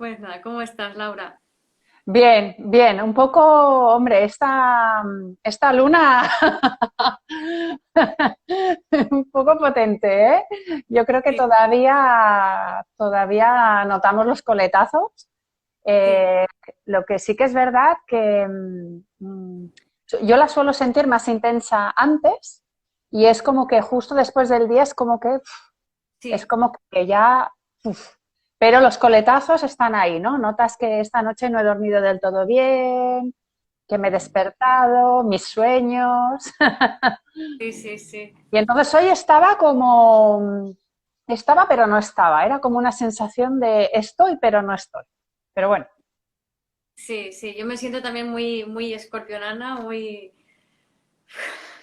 Pues nada, ¿cómo estás, Laura? Bien, bien, un poco, hombre, esta luna un poco potente, ¿eh? Yo creo que Sí, todavía notamos los coletazos. sí, Eh, lo que sí que es verdad que yo la suelo sentir más intensa antes y es como que justo después del día es sí, como que ya, uf. Pero los coletazos están ahí, ¿no? Notas que esta noche no he dormido del todo bien, que me he despertado, mis sueños. sí, sí, sí. Y entonces hoy estaba pero no estaba. Era como una sensación de estoy pero no estoy. Pero bueno, Sí, sí, yo me siento también muy escorpionana, muy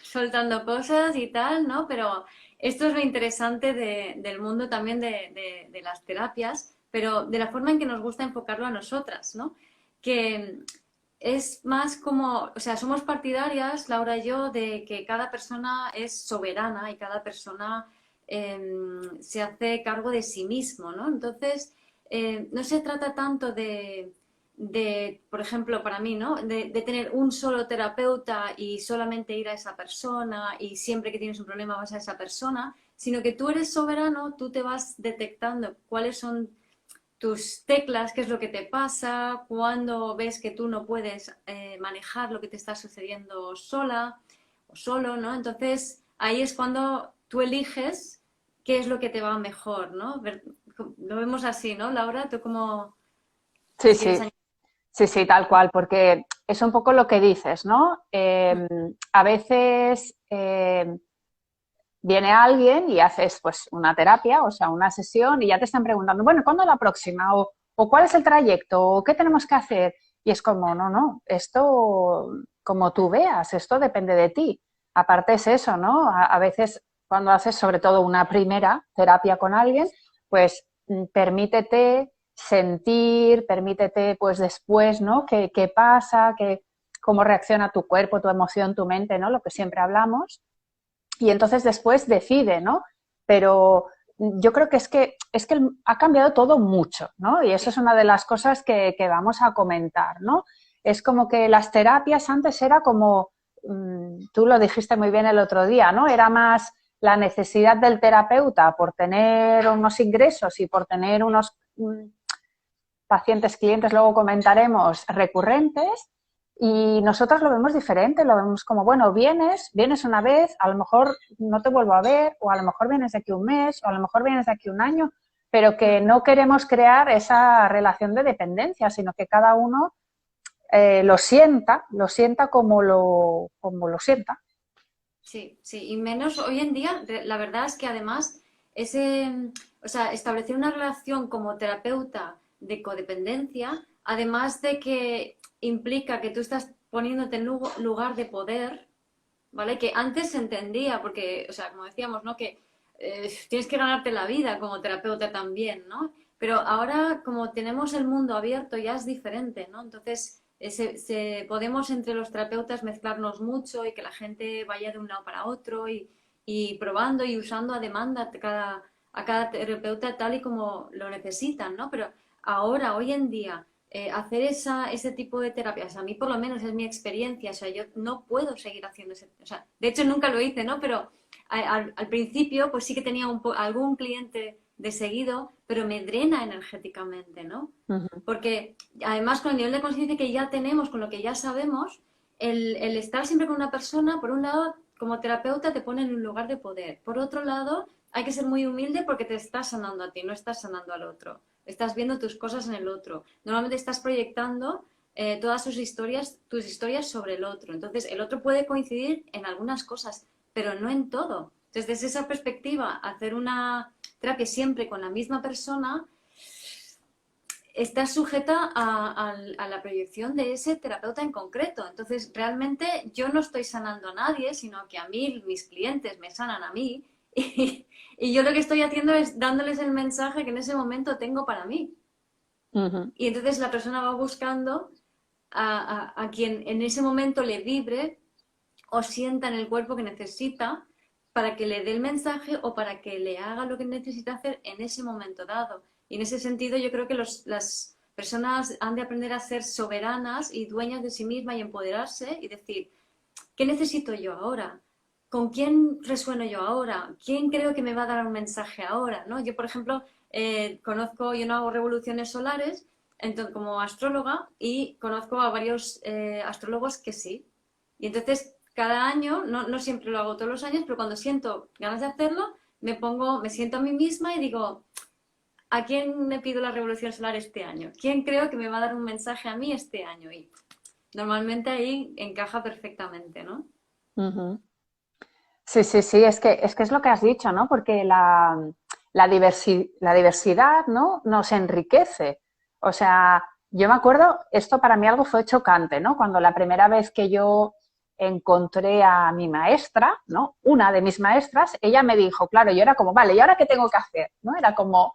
soltando cosas y tal, ¿no? Pero esto es lo interesante del mundo también de las terapias, pero de la forma en que nos gusta enfocarlo a nosotras, ¿no? Que es más como, o sea, somos partidarias, Laura y yo, de que cada persona es soberana y cada persona se hace cargo de sí mismo, ¿no? Entonces, no se trata tanto por ejemplo, para mí, ¿no? De tener un solo terapeuta y solamente ir a esa persona y siempre que tienes un problema vas a esa persona, sino que tú eres soberano, tú te vas detectando cuáles son tus teclas, qué es lo que te pasa, cuando ves que tú no puedes manejar lo que te está sucediendo sola o solo, ¿no? Entonces ahí es cuando tú eliges qué es lo que te va mejor, ¿no? Lo vemos así, ¿no, Laura? ¿Tú cómo, sí, si quieres sí, añadir? sí, sí, tal cual, porque es un poco lo que dices, ¿no? A veces viene alguien y haces pues una terapia, o sea, una sesión y ya te están preguntando, bueno, ¿cuándo la próxima? O ¿cuál es el trayecto? ¿O qué tenemos que hacer? Y es como, no, no, esto como tú veas, esto depende de ti. Aparte es eso, ¿no? A veces cuando haces sobre todo una primera terapia con alguien, pues permítete sentir, permítete pues después, ¿no? ¿Qué pasa? ¿Cómo reacciona tu cuerpo, tu emoción, tu mente, ¿no? Lo que siempre hablamos y entonces después decide, ¿no? Pero yo creo que es que ha cambiado todo mucho, ¿no? Y eso Sí, es una de las cosas que vamos a comentar, ¿no? Es como que las terapias antes era como, tú lo dijiste muy bien el otro día, ¿no? Era más la necesidad del terapeuta por tener unos ingresos y por tener unos pacientes, clientes, luego comentaremos, recurrentes, y nosotros lo vemos diferente, lo vemos como, bueno, vienes una vez, a lo mejor no te vuelvo a ver, o a lo mejor vienes de aquí un mes, o a lo mejor vienes de aquí un año, pero que no queremos crear esa relación de dependencia, sino que cada uno lo sienta como lo sienta. sí, sí. Y menos hoy en día, la verdad es que además o sea, establecer una relación como terapeuta de codependencia, además de que implica que tú estás poniéndote en lugar de poder, ¿vale? Que antes se entendía, porque, o sea, como decíamos, ¿no? Que tienes que ganarte la vida como terapeuta también, ¿no? Pero ahora, como tenemos el mundo abierto, ya es diferente, ¿no? Entonces, podemos entre los terapeutas mezclarnos mucho y que la gente vaya de un lado para otro y probando y usando a demanda a cada terapeuta tal y como lo necesitan, ¿no? Pero ahora, hoy en día, hacer ese tipo de terapias, a mí por lo menos es mi experiencia, o sea, yo no puedo seguir haciendo o sea, de hecho nunca lo hice, ¿no? Pero al principio pues sí que tenía algún cliente de seguido, pero me drena energéticamente, ¿no? Uh -huh. Porque además con el nivel de conciencia que ya tenemos, con lo que ya sabemos, el estar siempre con una persona, por un lado, como terapeuta te pone en un lugar de poder, por otro lado, hay que ser muy humilde porque te estás sanando a ti, no estás sanando al otro. Estás viendo tus cosas en el otro. Normalmente estás proyectando todas tus historias sobre el otro. Entonces, el otro puede coincidir en algunas cosas, pero no en todo. Entonces, desde esa perspectiva, hacer una terapia siempre con la misma persona está sujeta a la proyección de ese terapeuta en concreto. Entonces, realmente yo no estoy sanando a nadie, sino que a mí, mis clientes me sanan a mí. Y yo lo que estoy haciendo es dándoles el mensaje que en ese momento tengo para mí. Uh -huh. Y entonces la persona va buscando a quien en ese momento le vibre o sienta en el cuerpo que necesita para que le dé el mensaje o para que le haga lo que necesita hacer en ese momento dado. Y en ese sentido yo creo que personas han de aprender a ser soberanas y dueñas de sí mismas y empoderarse y decir, ¿qué necesito yo ahora? ¿Con quién resueno yo ahora? ¿Quién creo que me va a dar un mensaje ahora? ¿No? Yo, por ejemplo, yo no hago revoluciones solares entonces, como astróloga y conozco a varios astrólogos que sí. Y entonces, cada año, no siempre lo hago todos los años, pero cuando siento ganas de hacerlo, me siento a mí misma y digo, ¿a quién le pido la revolución solar este año? ¿Quién creo que me va a dar un mensaje a mí este año? Y normalmente ahí encaja perfectamente, ¿no? Ujú. Sí, sí, sí, es que es lo que has dicho, ¿no? Porque la diversidad, ¿no? Nos enriquece. O sea, yo me acuerdo, esto para mí algo fue chocante, ¿no? Cuando la primera vez que yo encontré a mi maestra, ¿no? Una de mis maestras, ella me dijo, claro, yo era como, vale, ¿y ahora qué tengo que hacer? ¿No? Era como,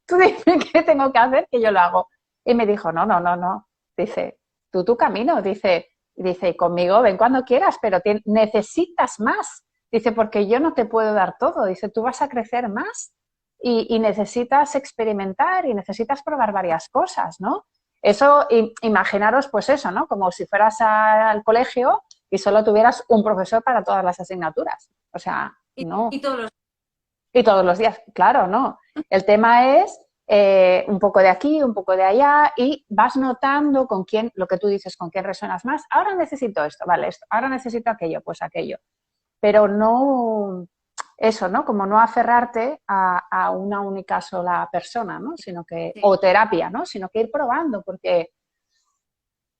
tú dime qué tengo que hacer, que yo lo hago. Y me dijo, no, no, no, no. Dice, tú tu camino, dice, y conmigo ven cuando quieras, pero necesitas más. Dice, porque yo no te puedo dar todo. Dice, tú vas a crecer más y necesitas experimentar y necesitas probar varias cosas, ¿no? Eso, imaginaros, pues eso, ¿no? Como si fueras al colegio y solo tuvieras un profesor para todas las asignaturas. O sea, Y no. todos los... Y todos los días, claro, no. El tema es un poco de aquí, un poco de allá y vas notando con quién, lo que tú dices, con quién resuenas más. Ahora necesito esto, vale, esto. Ahora necesito aquello, pues aquello. Pero no, eso, ¿no? Como no aferrarte a una única sola persona, ¿no? Sino que, Sí. o terapia, ¿no? Sino que ir probando, porque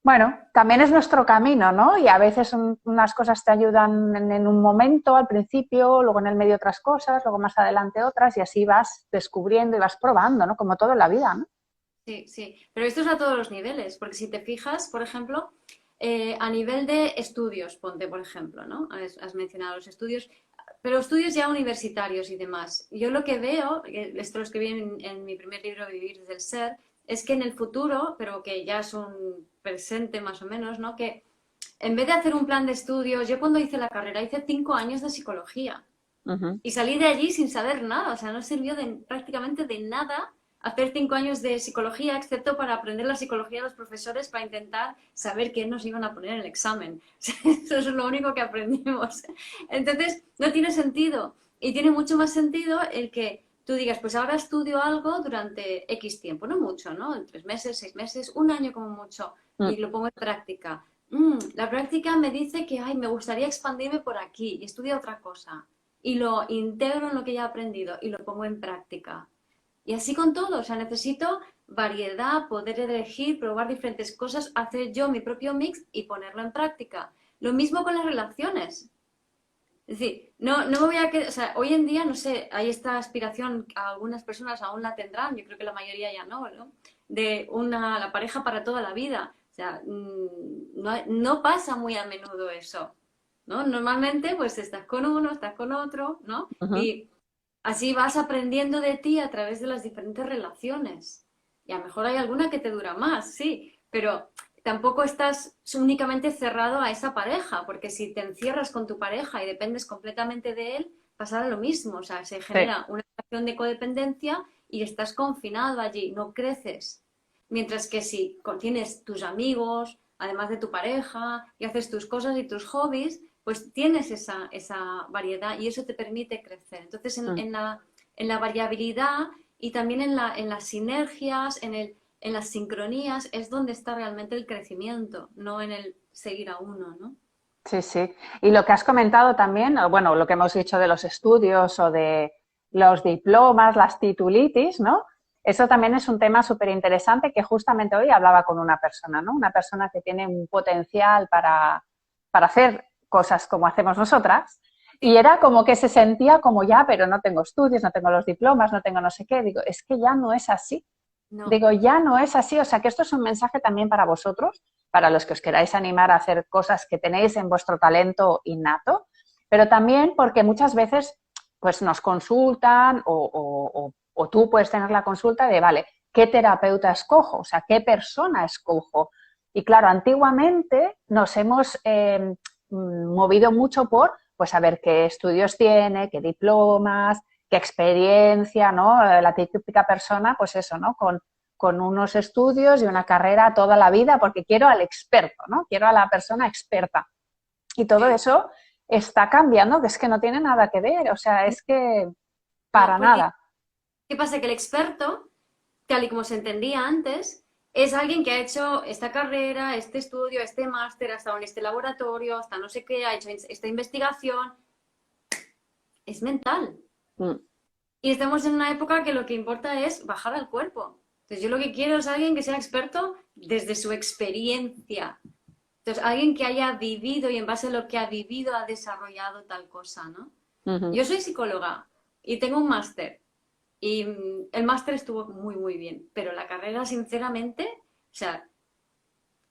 bueno, también es nuestro camino, ¿no? Y a veces unas cosas te ayudan en un momento, al principio, luego en el medio otras cosas, luego más adelante otras, y así vas descubriendo y vas probando, ¿no? Como todo en la vida, ¿no? Sí, sí, pero esto es a todos los niveles, porque si te fijas, por ejemplo, a nivel de estudios, ponte, por ejemplo, ¿no? Has mencionado los estudios, pero estudios ya universitarios y demás. Yo lo que veo, esto lo escribí en mi primer libro, Vivir desde el Ser, es que en el futuro, pero que ya es un presente más o menos, ¿no? Que en vez de hacer un plan de estudios, yo cuando hice la carrera hice 5 años de psicología. Ujú. Y salí de allí sin saber nada, o sea, no sirvió prácticamente de nada hacer 5 años de psicología, excepto para aprender la psicología de los profesores para intentar saber qué nos iban a poner en el examen. Eso es lo único que aprendimos. Entonces, no tiene sentido. Y tiene mucho más sentido el que tú digas, pues ahora estudio algo durante X tiempo, no mucho, ¿no? En 3 meses, 6 meses, un año como mucho, Mm, y lo pongo en práctica. La práctica me dice que, ay, me gustaría expandirme por aquí y estudio otra cosa y lo integro en lo que ya he aprendido y lo pongo en práctica. Y así con todo, o sea, necesito variedad, poder elegir, probar diferentes cosas, hacer yo mi propio mix y ponerlo en práctica. Lo mismo con las relaciones. Es decir, no me voy a quedar, o sea, hoy en día, no sé, hay esta aspiración, algunas personas aún la tendrán, yo creo que la mayoría ya no, ¿no? De la pareja para toda la vida. O sea, no pasa muy a menudo eso, ¿no? Normalmente, pues estás con uno, estás con otro, ¿no? ujú. Y así vas aprendiendo de ti a través de las diferentes relaciones. Y a lo mejor hay alguna que te dura más, sí, pero tampoco estás únicamente cerrado a esa pareja, porque si te encierras con tu pareja y dependes completamente de él, pasará lo mismo. O sea, se Sí. genera una relación de codependencia y estás confinado allí, no creces. Mientras que si tienes tus amigos, además de tu pareja, y haces tus cosas y tus hobbies, pues tienes esa variedad y eso te permite crecer. Entonces, Mm. en la variabilidad y también en las sinergias, en las sincronías, es donde está realmente el crecimiento, no en el seguir a uno, ¿no? Sí, sí. Y lo que has comentado también, o bueno, lo que hemos dicho de los estudios o de los diplomas, las titulitis, ¿no? Eso también es un tema súper interesante que justamente hoy hablaba con una persona, ¿no? Una persona que tiene un potencial para hacer cosas como hacemos nosotras. Y Sí, era como que se sentía como ya, pero no tengo estudios, no tengo los diplomas, no tengo no sé qué. Digo, es que ya no es así. no, Digo, ya no es así. O sea, que esto es un mensaje también para vosotros, para los que os queráis animar a hacer cosas que tenéis en vuestro talento innato, pero también porque muchas veces pues nos consultan o tú puedes tener la consulta de, vale, ¿qué terapeuta escojo? O sea, ¿qué persona escojo? Y claro, antiguamente nos hemos movido mucho por, pues, a ver qué estudios tiene, qué diplomas, qué experiencia, ¿no? La típica persona, pues eso, ¿no? con unos estudios y una carrera toda la vida porque quiero al experto, ¿no? Quiero a la persona experta. Y todo Sí. eso está cambiando, que es que no tiene nada que ver, o sea, es que No, para porque nada. ¿qué pasa? Que el experto, tal y como se entendía antes, es alguien que ha hecho esta carrera, este estudio, este máster, ha estado en este laboratorio, hasta no sé qué, ha hecho esta investigación. Es mental. Mm, Y estamos en una época que lo que importa es bajar al cuerpo. Entonces yo lo que quiero es alguien que sea experto desde su experiencia. Entonces, alguien que haya vivido y en base a lo que ha vivido ha desarrollado tal cosa, ¿no? ujú. Yo soy psicóloga y tengo un máster. Y el máster estuvo muy, muy bien. Pero la carrera, sinceramente, o sea,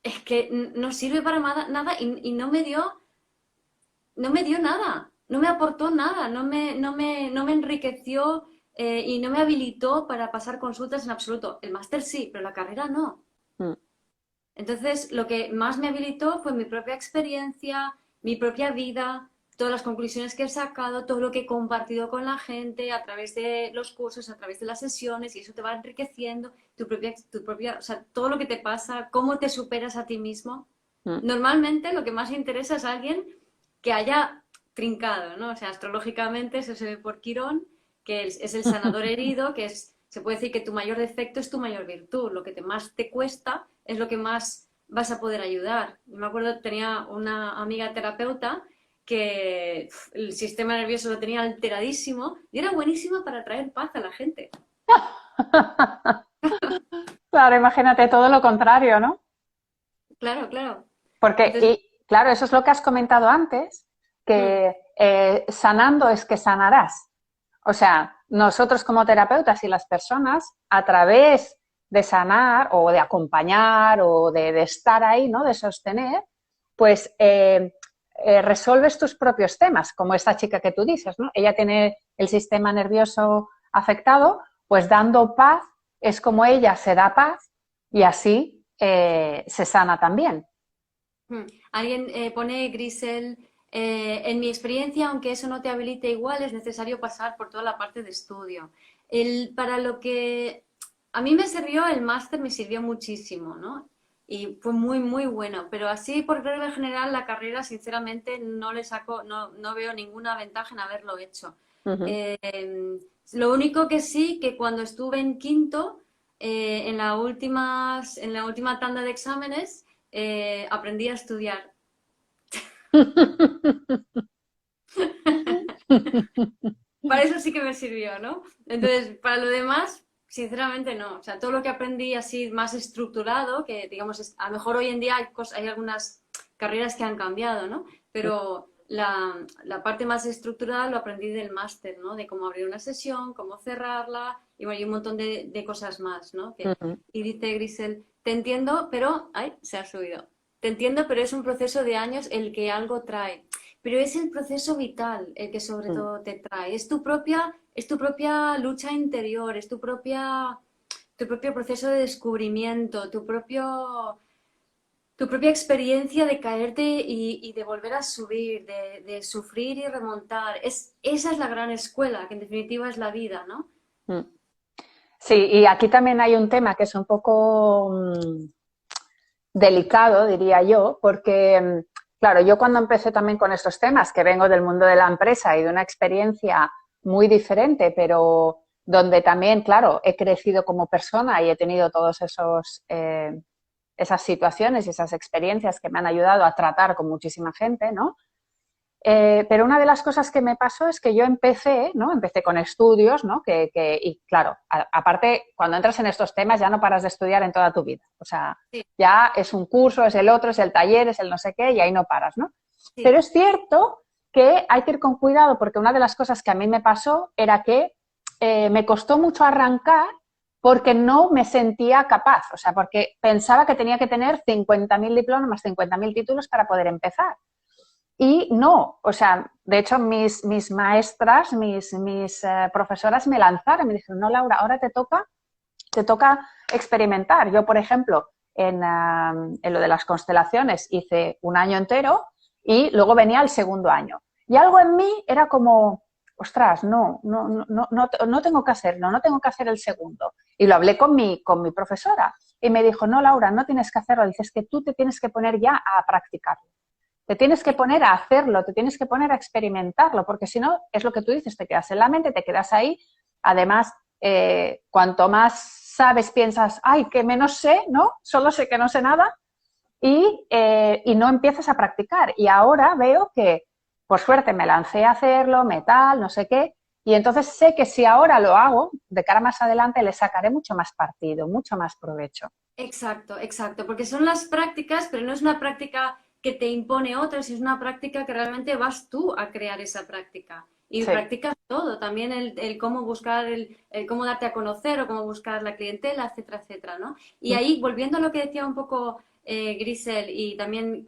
es que no sirve para nada y no me dio nada, no me aportó nada, no me enriqueció y no me habilitó para pasar consultas en absoluto. El máster sí, pero la carrera no. Mm. Entonces, lo que más me habilitó fue mi propia experiencia, mi propia vida, todas las conclusiones que he sacado, todo lo que he compartido con la gente a través de los cursos, a través de las sesiones, y eso te va enriqueciendo o sea, todo lo que te pasa, cómo te superas a ti mismo. Mm. Normalmente lo que más interesa es alguien que haya trincado, ¿no? O sea, astrológicamente eso se ve por Quirón, que es el sanador herido, se puede decir que tu mayor defecto es tu mayor virtud, lo que más te cuesta es lo que más vas a poder ayudar. Me acuerdo, tenía una amiga terapeuta que el sistema nervioso lo tenía alteradísimo y era buenísima para traer paz a la gente. Claro, imagínate todo lo contrario, ¿no? Claro, claro. Porque, Entonces, y claro, eso es lo que has comentado antes, mm, que sanando es que sanarás. O sea, nosotros como terapeutas y las personas, a través de sanar o de acompañar o de estar ahí, ¿no? De sostener, pues resuelves tus propios temas, como esta chica que tú dices, ¿no? Ella tiene el sistema nervioso afectado, pues dando paz es como ella se da paz y así se sana también. Alguien pone Grisel, en mi experiencia, aunque eso no te habilite igual, es necesario pasar por toda la parte de estudio. Para lo que a mí me sirvió, el máster me sirvió muchísimo, ¿no? Y fue muy, muy bueno. Pero así, por regla general, la carrera, sinceramente, no le saco, no veo ninguna ventaja en haberlo hecho. Uh -huh. Lo único que sí, que cuando estuve en quinto, en la última tanda de exámenes, aprendí a estudiar. Para eso sí que me sirvió, ¿no? Entonces, para lo demás, sinceramente no. O sea, todo lo que aprendí así más estructurado, que digamos, a lo mejor hoy en día hay algunas carreras que han cambiado, ¿no? Pero la parte más estructurada lo aprendí del máster, ¿no? De cómo abrir una sesión, cómo cerrarla, y bueno, y un montón de cosas más, ¿no? Uh -huh. Y dice Grisel, te entiendo, pero... ¡Ay! Se ha subido. Te entiendo, pero es un proceso de años el que algo trae. Pero es el proceso vital el que sobre todo te trae. Es tu propia lucha interior, es tu propio proceso de descubrimiento, tu propia experiencia de caerte y de volver a subir, de sufrir y remontar. Esa es la gran escuela, que en definitiva es la vida, ¿no? Sí, y aquí también hay un tema que es un poco delicado, diría yo, porque, claro, yo cuando empecé también con estos temas, que vengo del mundo de la empresa y de una experiencia muy diferente, pero donde también, claro, he crecido como persona y he tenido todos esas situaciones y esas experiencias que me han ayudado a tratar con muchísima gente, ¿no? Pero una de las cosas que me pasó es que yo empecé, ¿no? Empecé con estudios, ¿no? Y claro, aparte, cuando entras en estos temas ya no paras de estudiar en toda tu vida. O sea, Sí, ya es un curso, es el otro, es el taller, es el no sé qué, y ahí no paras, ¿no? Pero sí. es cierto que hay que ir con cuidado porque una de las cosas que a mí me pasó era que me costó mucho arrancar porque no me sentía capaz, o sea, porque pensaba que tenía que tener 50.000 diplomas, 50.000 títulos para poder empezar. Y no, o sea, de hecho mis maestras, mis profesoras me lanzaron, me dijeron, no, Laura, ahora te toca experimentar. Yo, por ejemplo, en lo de las constelaciones hice un año entero y luego venía el segundo año. Y algo en mí era como, ostras, no tengo que hacerlo, no tengo que hacer el segundo. Y lo hablé con mi profesora y me dijo, no, Laura, no tienes que hacerlo. Dices que tú te tienes que poner ya a practicarlo. Te tienes que poner a hacerlo, te tienes que poner a experimentarlo, porque si no, es lo que tú dices, te quedas en la mente, te quedas ahí. Además, cuanto más sabes, piensas, ay, que menos sé, ¿no? Solo sé que no sé nada y no empiezas a practicar. Y ahora veo que, por suerte, me lancé a hacerlo, metal, no sé qué, y entonces sé que si ahora lo hago, de cara más adelante, le sacaré mucho más partido, mucho más provecho. Exacto, exacto, porque son las prácticas, pero no es una práctica que te impone otra, sino es una práctica que realmente vas tú a crear esa práctica. Y Sí. practicas todo, también el cómo buscar, el cómo darte a conocer o cómo buscar la clientela, etcétera, etcétera, ¿no? Y ahí, volviendo a lo que decía un poco Grisel y también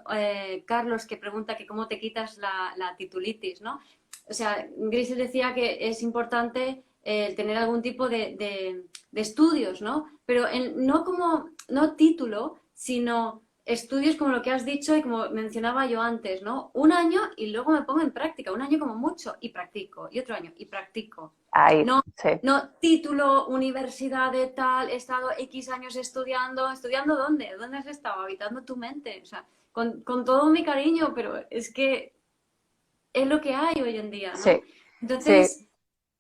Carlos, que pregunta que cómo te quitas la titulitis, ¿no? O sea, Grisel decía que es importante tener algún tipo de estudios, ¿no? Pero no como, no título, sino estudios como lo que has dicho y como mencionaba yo antes, ¿no? Un año y luego me pongo en práctica, un año como mucho y practico, y otro año y practico. Ahí, No, sí. no título, universidad de tal, he estado X años estudiando, ¿estudiando dónde? ¿Dónde has estado? Habitando tu mente, o sea, con todo mi cariño, pero es que es lo que hay hoy en día, ¿no? Sí, sí, Entonces,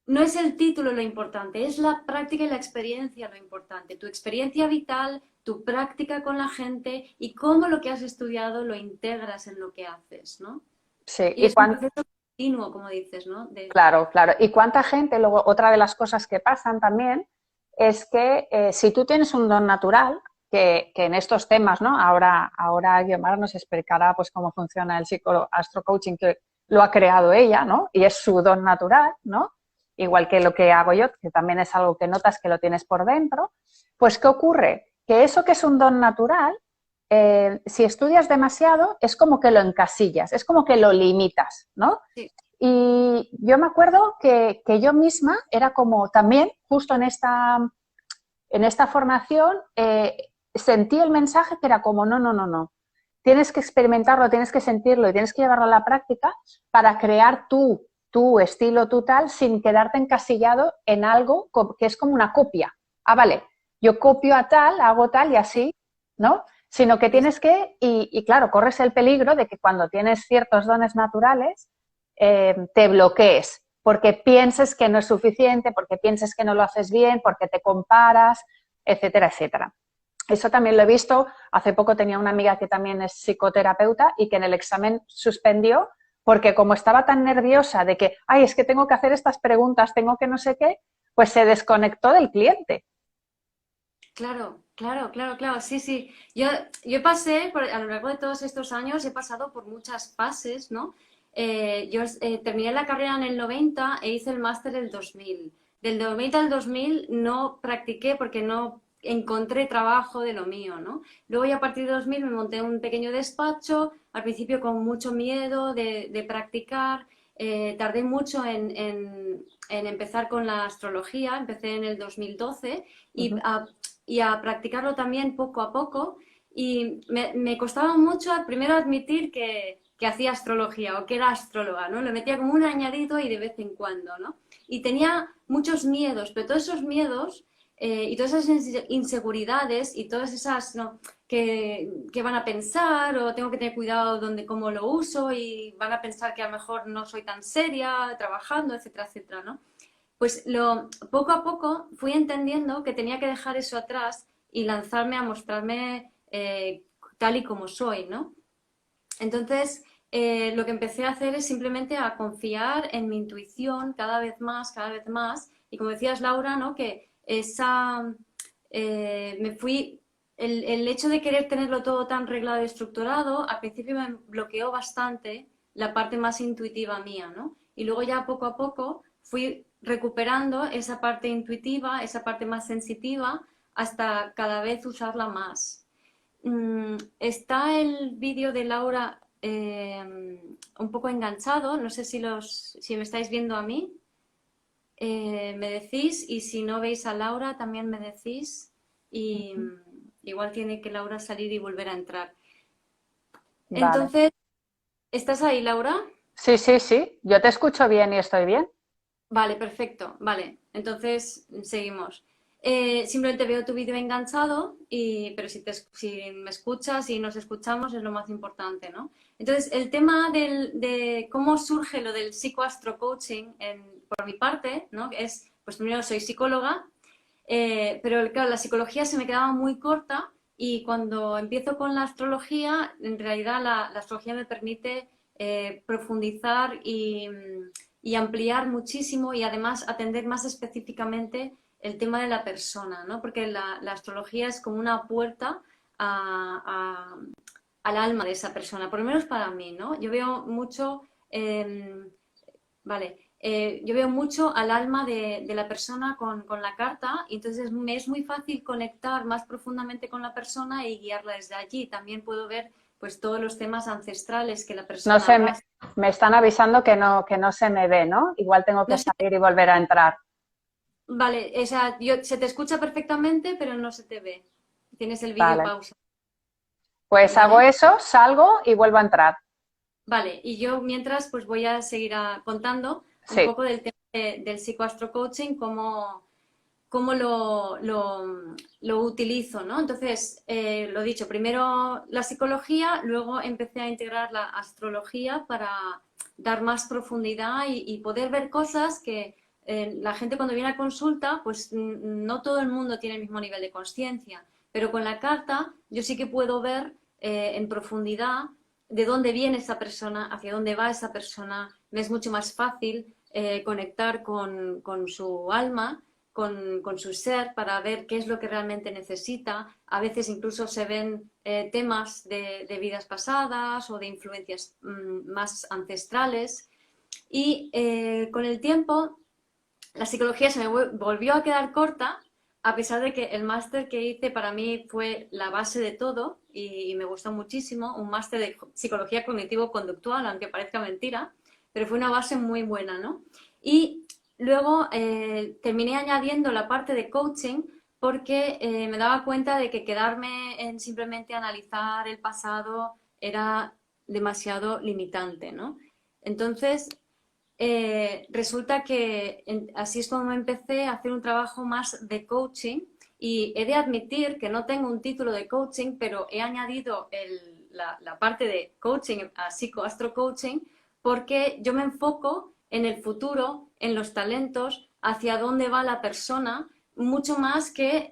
no es el título lo importante, es la práctica y la experiencia lo importante. Tu experiencia vital, tu práctica con la gente y cómo lo que has estudiado lo integras en lo que haces, ¿no? sí. Y es un proceso continuo, como dices, ¿no? Claro, claro. ¿Y cuánta gente? Luego, otra de las cosas que pasan también es que si tú tienes un don natural, que en estos temas, ¿no? Ahora Guiomar nos explicará pues cómo funciona el psico-astro coaching, que lo ha creado ella, ¿no? Y es su don natural, ¿no? Igual que lo que hago yo, que también es algo que notas que lo tienes por dentro. Pues, ¿qué ocurre? Que eso que es un don natural, si estudias demasiado, es como que lo encasillas, es como que lo limitas, ¿no? Sí, Y yo me acuerdo que yo misma era como también, justo en esta formación, sentí el mensaje que era como, no, no, no, no. Tienes que experimentarlo, tienes que sentirlo y tienes que llevarlo a la práctica para crear tu estilo, tu tal, sin quedarte encasillado en algo que es como una copia. Ah, vale, yo copio a tal, hago tal y así, ¿no? Sino que tienes que, y claro, corres el peligro de que cuando tienes ciertos dones naturales, te bloquees, porque pienses que no es suficiente, porque pienses que no lo haces bien, porque te comparas, etcétera, etcétera. Eso también lo he visto. Hace poco tenía una amiga que también es psicoterapeuta y que en el examen suspendió porque como estaba tan nerviosa de que, ay, es que tengo que hacer estas preguntas, tengo que no sé qué, pues se desconectó del cliente. claro, claro, claro, claro, sí, sí. Yo pasé, a lo largo de todos estos años, he pasado por muchas fases, ¿no? Yo terminé la carrera en el 90 e hice el máster el 2000. Del 90 al 2000 no practiqué porque no encontré trabajo de lo mío, ¿no? Luego ya a partir de 2000 me monté un pequeño despacho, al principio con mucho miedo de practicar. Tardé mucho en empezar con la astrología, empecé en el 2012 y Uh-huh. y a practicarlo también poco a poco. Y me costaba mucho primero admitir que hacía astrología o que era astróloga, ¿no? Lo metía como un añadido y de vez en cuando, ¿no? Y tenía muchos miedos, pero todos esos miedos y todas esas inseguridades y todas esas, ¿no? Que van a pensar o tengo que tener cuidado donde cómo lo uso y van a pensar que a lo mejor no soy tan seria trabajando, etcétera, etcétera, ¿no? Pues poco a poco fui entendiendo que tenía que dejar eso atrás y lanzarme a mostrarme tal y como soy, ¿no? Entonces, lo que empecé a hacer es simplemente a confiar en mi intuición cada vez más. Y como decías, Laura, ¿no? Que me fui, el hecho de querer tenerlo todo tan reglado y estructurado, al principio me bloqueó bastante la parte más intuitiva mía, ¿no? Y luego ya poco a poco fui recuperando esa parte intuitiva, esa parte más sensitiva, hasta cada vez usarla más. Está el vídeo de Laura un poco enganchado, no sé si me estáis viendo a mí, me decís, y si no veis a Laura también me decís, y igual tiene que Laura salir y volver a entrar. Vale. Entonces, ¿estás ahí, Laura? Sí, sí, sí. Yo te escucho bien y estoy bien. Vale, perfecto, vale. Entonces, seguimos. simplemente veo tu vídeo enganchado, pero si me escuchas y nos escuchamos es lo más importante, ¿no? Entonces, el tema de cómo surge lo del psicoastrocoaching por mi parte, ¿no? Es, pues primero soy psicóloga, pero claro, la psicología se me quedaba muy corta y cuando empiezo con la astrología, en realidad la astrología me permite profundizar y ampliar muchísimo y además atender más específicamente el tema de la persona, ¿no? Porque la astrología es como una puerta a, al alma de esa persona, por lo menos para mí, ¿no? Yo veo mucho, vale, yo veo mucho al alma de la persona con la carta y entonces me es muy fácil conectar más profundamente con la persona y guiarla desde allí. También puedo ver pues todos los temas ancestrales que la No persona sé, arrastra. me están avisando que no se me ve, ¿no? Igual tengo No que sé, salir y volver a entrar. vale, o sea, se te escucha perfectamente, pero no se te ve. Tienes el vídeo Vale. pausa, Pues hago ¿vale? eso, salgo y vuelvo a entrar. Vale, y yo mientras pues voy a seguir contando un Sí. poco del tema del psicoastrocoaching, cómo lo utilizo, ¿no? Entonces, lo dicho, primero la psicología, luego empecé a integrar la astrología para dar más profundidad y poder ver cosas que la gente cuando viene a consulta, pues no todo el mundo tiene el mismo nivel de conciencia, pero con la carta yo sí que puedo ver en profundidad de dónde viene esa persona, hacia dónde va esa persona, me es mucho más fácil conectar con su alma, con su ser, para ver qué es lo que realmente necesita. A veces incluso se ven temas de vidas pasadas o de influencias más ancestrales. Y con el tiempo la psicología se me volvió a quedar corta, a pesar de que el máster que hice para mí fue la base de todo y me gustó muchísimo, un máster de psicología cognitivo-conductual, aunque parezca mentira, pero fue una base muy buena, ¿no? Y luego terminé añadiendo la parte de coaching porque me daba cuenta de que quedarme en simplemente analizar el pasado era demasiado limitante, ¿no? Entonces, resulta que así es como empecé a hacer un trabajo más de coaching y he de admitir que no tengo un título de coaching, pero he añadido la parte de coaching a psicoastrocoaching porque yo me enfoco en el futuro, en los talentos, hacia dónde va la persona, mucho más que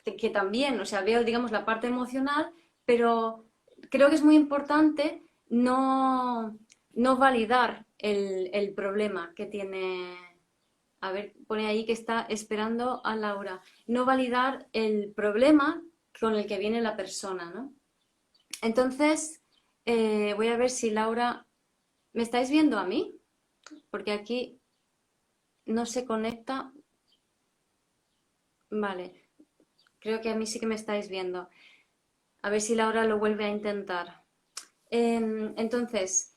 que también, o sea, veo, digamos, la parte emocional, pero creo que es muy importante no validar el problema que tiene. A ver, pone ahí que está esperando a Laura. No validar el problema con el que viene la persona, ¿no? Entonces, voy a ver si Laura. ¿Me estáis viendo a mí? Porque aquí no se conecta. Vale, creo que a mí sí que me estáis viendo. A ver si Laura lo vuelve a intentar. Entonces,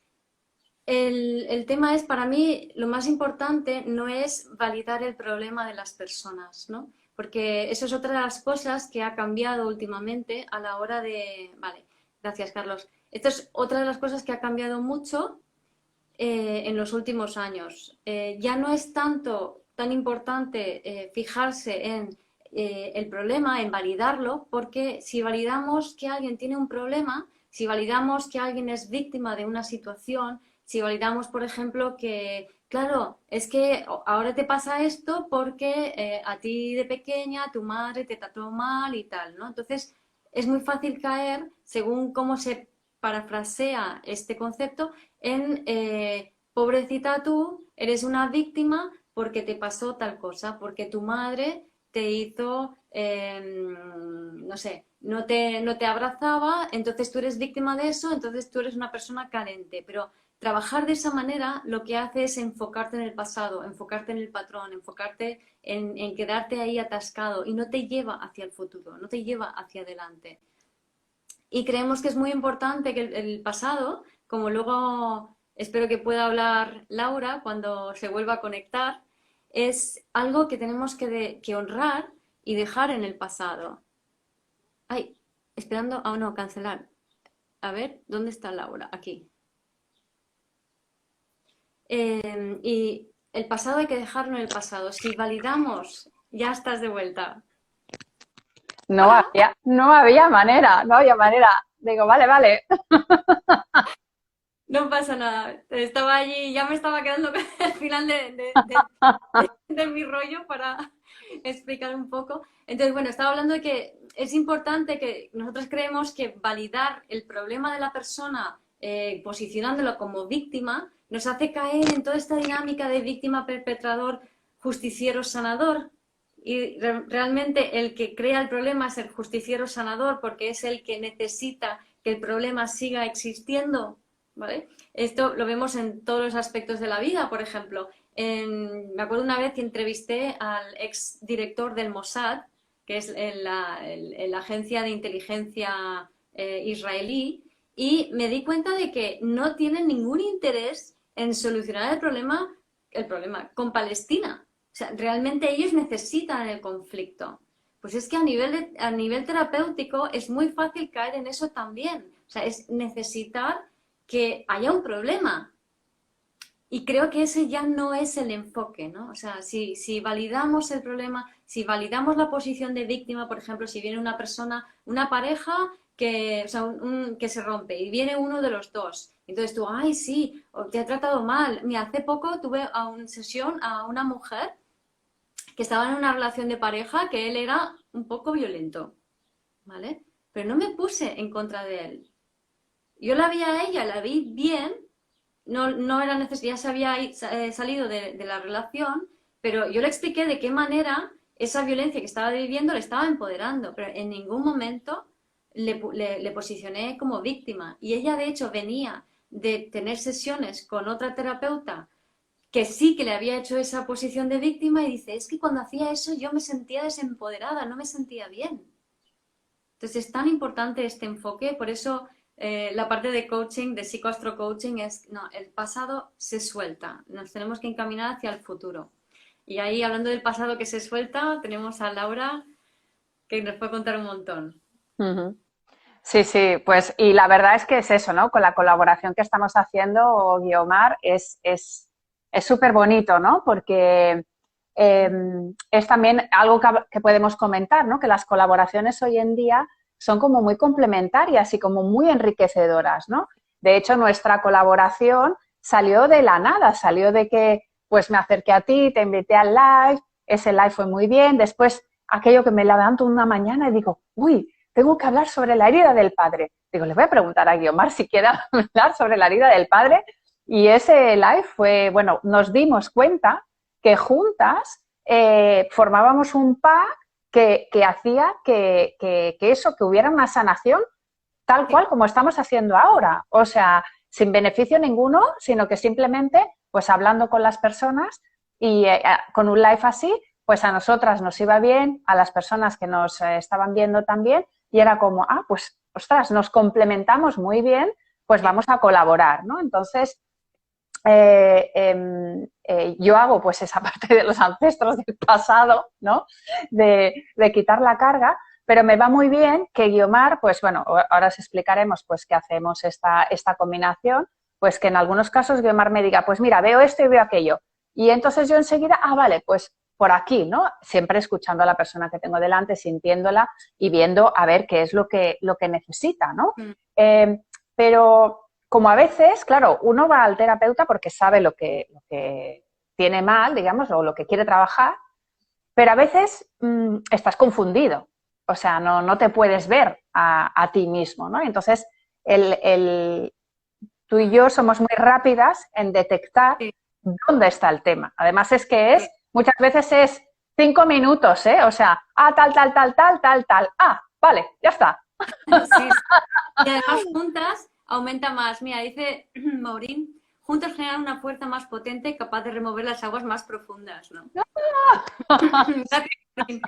el tema es, para mí, lo más importante no es validar el problema de las personas, ¿no? Porque eso es otra de las cosas que ha cambiado últimamente a la hora de. Vale, gracias, Carlos. Esto es otra de las cosas que ha cambiado mucho en los últimos años. Ya no es tan importante fijarse en el problema, en validarlo, porque si validamos que alguien tiene un problema, si validamos que alguien es víctima de una situación, si validamos, por ejemplo, que, claro, es que ahora te pasa esto porque a ti de pequeña tu madre te trató mal y tal, ¿no? Entonces, es muy fácil caer, según cómo se parafrasea este concepto, en pobrecita tú, eres una víctima porque te pasó tal cosa, porque tu madre te hizo, no sé, no te abrazaba, entonces tú eres víctima de eso, entonces tú eres una persona carente. Pero trabajar de esa manera lo que hace es enfocarte en el pasado, enfocarte en el patrón, enfocarte en quedarte ahí atascado y no te lleva hacia el futuro, no te lleva hacia adelante. Y creemos que es muy importante que el pasado, como luego espero que pueda hablar Laura cuando se vuelva a conectar, es algo que tenemos que honrar y dejar en el pasado. Ay, esperando, no, cancelar. A ver, ¿dónde está Laura? Aquí. Y el pasado hay que dejarlo en el pasado. Si validamos, ya estás de vuelta. Hola. No había manera, no había manera. Digo, vale, vale. No pasa nada. Estaba allí, ya me estaba quedando con el final de mi rollo para explicar un poco. Entonces, bueno, estaba hablando de que es importante que nosotros creemos que validar el problema de la persona, posicionándolo como víctima, nos hace caer en toda esta dinámica de víctima, perpetrador, justiciero, sanador. Y realmente el que crea el problema es el justiciero sanador porque es el que necesita que el problema siga existiendo. ¿Vale? Esto lo vemos en todos los aspectos de la vida, por ejemplo. Me acuerdo una vez que entrevisté al ex director del Mossad, que es la agencia de inteligencia israelí, y me di cuenta de que no tienen ningún interés en solucionar el problema con Palestina. O sea, realmente ellos necesitan el conflicto. Pues es que a nivel terapéutico es muy fácil caer en eso también. O sea, es necesitar que haya un problema. Y creo que ese ya no es el enfoque, ¿no? O sea, si validamos el problema, si validamos la posición de víctima, por ejemplo, si viene una persona, una pareja que, o sea, que se rompe y viene uno de los dos, entonces tú, ay, sí, te ha tratado mal. Mira, hace poco tuve a una sesión a una mujer que estaba en una relación de pareja que él era un poco violento, ¿vale? Pero no me puse en contra de él. Yo la vi a ella, la vi bien, no era necesario, ya se había salido de la relación, pero yo le expliqué de qué manera esa violencia que estaba viviendo le estaba empoderando, pero en ningún momento le posicioné como víctima. Y ella, de hecho, venía de tener sesiones con otra terapeuta que sí que le había hecho esa posición de víctima y dice, es que cuando hacía eso yo me sentía desempoderada, no me sentía bien. Entonces es tan importante este enfoque, por eso la parte de coaching, de psicoastrocoaching es, no, el pasado se suelta, nos tenemos que encaminar hacia el futuro. Y ahí, hablando del pasado que se suelta, tenemos a Laura que nos puede contar un montón. Ujú. Sí, sí, pues y la verdad es que es eso, ¿no? Con la colaboración que estamos haciendo, Guiomar, es súper bonito, ¿no? Porque eh, es también algo que podemos comentar, ¿no? Que las colaboraciones hoy en día son como muy complementarias y como muy enriquecedoras, ¿no? De hecho, nuestra colaboración salió de la nada, salió de que pues me acerqué a ti, te invité al live, ese live fue muy bien, después aquello que me levanto una mañana y digo, uy, tengo que hablar sobre la herida del padre. Digo, le voy a preguntar a Guiomar si quiere hablar sobre la herida del padre. Y ese live fue, bueno, nos dimos cuenta que juntas formábamos un pack que hacía que eso, que hubiera una sanación tal cual como estamos haciendo ahora. O sea, sin beneficio ninguno, sino que simplemente, pues hablando con las personas y con un live así, pues a nosotras nos iba bien, a las personas que nos estaban viendo también, y era como, pues, ostras, nos complementamos muy bien, pues vamos a colaborar, ¿no? Entonces, yo hago pues esa parte de los ancestros del pasado, ¿no? De quitar la carga, pero me va muy bien que Guiomar, pues bueno, ahora os explicaremos pues que hacemos esta combinación, pues que en algunos casos Guiomar me diga, pues mira, veo esto y veo aquello. Y entonces yo enseguida, vale, pues por aquí, ¿no? Siempre escuchando a la persona que tengo delante, sintiéndola y viendo a ver qué es lo que necesita, ¿no? Pero como a veces, claro, uno va al terapeuta porque sabe lo que tiene mal, digamos, o lo que quiere trabajar, pero a veces estás confundido, o sea, no te puedes ver a ti mismo, ¿no? Entonces, tú y yo somos muy rápidas en detectar Sí, dónde está el tema. Además es que sí, muchas veces es 5 minutos, ¿eh? O sea, tal, vale, ya está. sí, sí. Y además juntas aumenta más. Mira, dice Maurín, juntos generan una fuerza más potente capaz de remover las aguas más profundas, ¿no? Gracias, Maurín.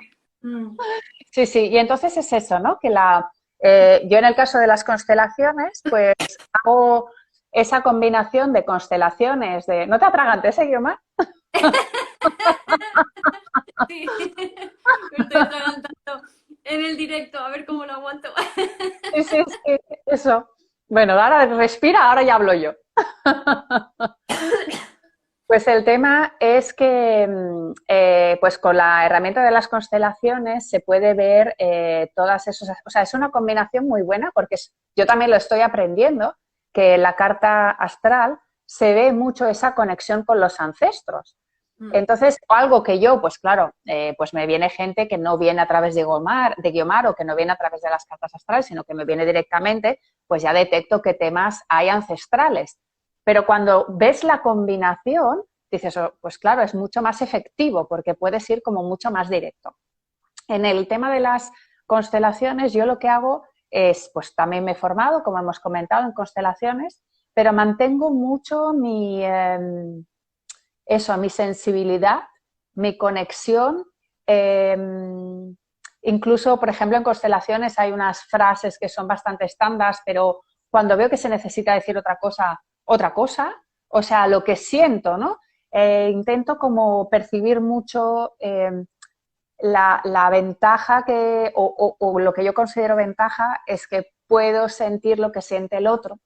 Sí, sí, y entonces es eso, ¿no? Que yo en el caso de las constelaciones, pues hago esa combinación de constelaciones de... ¿No te atragantes, Guiomar? Sí, me estoy atragantando en el directo, a ver cómo lo aguanto. Sí, sí, sí, eso. Bueno, ahora respira, ahora ya hablo yo. Pues el tema es que pues con la herramienta de las constelaciones se puede ver todas esas, o sea, es una combinación muy buena porque yo también lo estoy aprendiendo, que en la carta astral se ve mucho esa conexión con los ancestros. Mm, Entonces, algo que yo, pues claro, pues me viene gente que no viene a través de Guiomar o que no viene a través de las cartas astrales, sino que me viene directamente, pues ya detecto qué temas hay ancestrales. Pero cuando ves la combinación, dices, oh, pues claro, es mucho más efectivo porque puedes ir como mucho más directo. En el tema de las constelaciones, yo lo que hago es, pues también me he formado, como hemos comentado, en constelaciones, pero mantengo mucho mi sensibilidad, mi conexión. Eh, Incluso, por ejemplo, en constelaciones hay unas frases que son bastante estándar, pero cuando veo que se necesita decir otra cosa, o sea, lo que siento, ¿no? Intento como percibir mucho la ventaja o lo que yo considero ventaja es que puedo sentir lo que siente el otro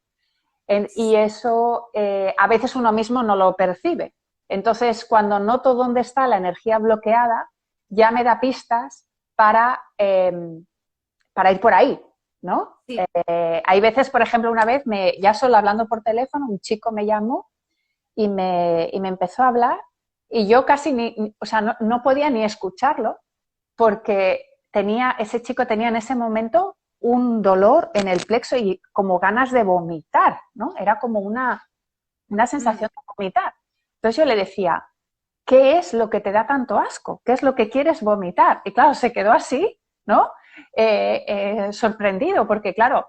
y eso a veces uno mismo no lo percibe. Entonces, cuando noto dónde está la energía bloqueada, ya me da pistas para ir por ahí, ¿no? sí. Hay veces, por ejemplo, una vez, ya solo hablando por teléfono, un chico me llamó y me empezó a hablar y yo casi o sea, no podía ni escucharlo porque ese chico tenía en ese momento un dolor en el plexo y como ganas de vomitar, ¿no? Era como una Mm. sensación de vomitar. Entonces yo le decía, ¿qué es lo que te da tanto asco? ¿Qué es lo que quieres vomitar? Y claro, se quedó así, ¿no? Sorprendido, porque claro,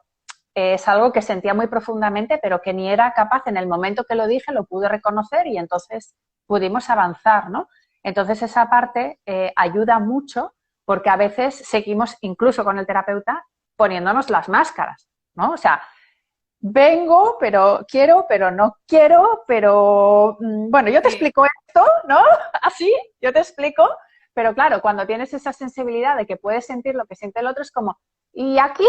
es algo que sentía muy profundamente, pero que ni era capaz, en el momento que lo dije, lo pude reconocer y entonces pudimos avanzar, ¿no? Entonces esa parte ayuda mucho porque a veces seguimos, incluso con el terapeuta, poniéndonos las máscaras, ¿no? O sea, vengo, pero quiero, pero no quiero, pero bueno, yo te Sí, explico esto, ¿no? Así, yo te explico, pero claro, cuando tienes esa sensibilidad de que puedes sentir lo que siente el otro, es como, ¿y aquí?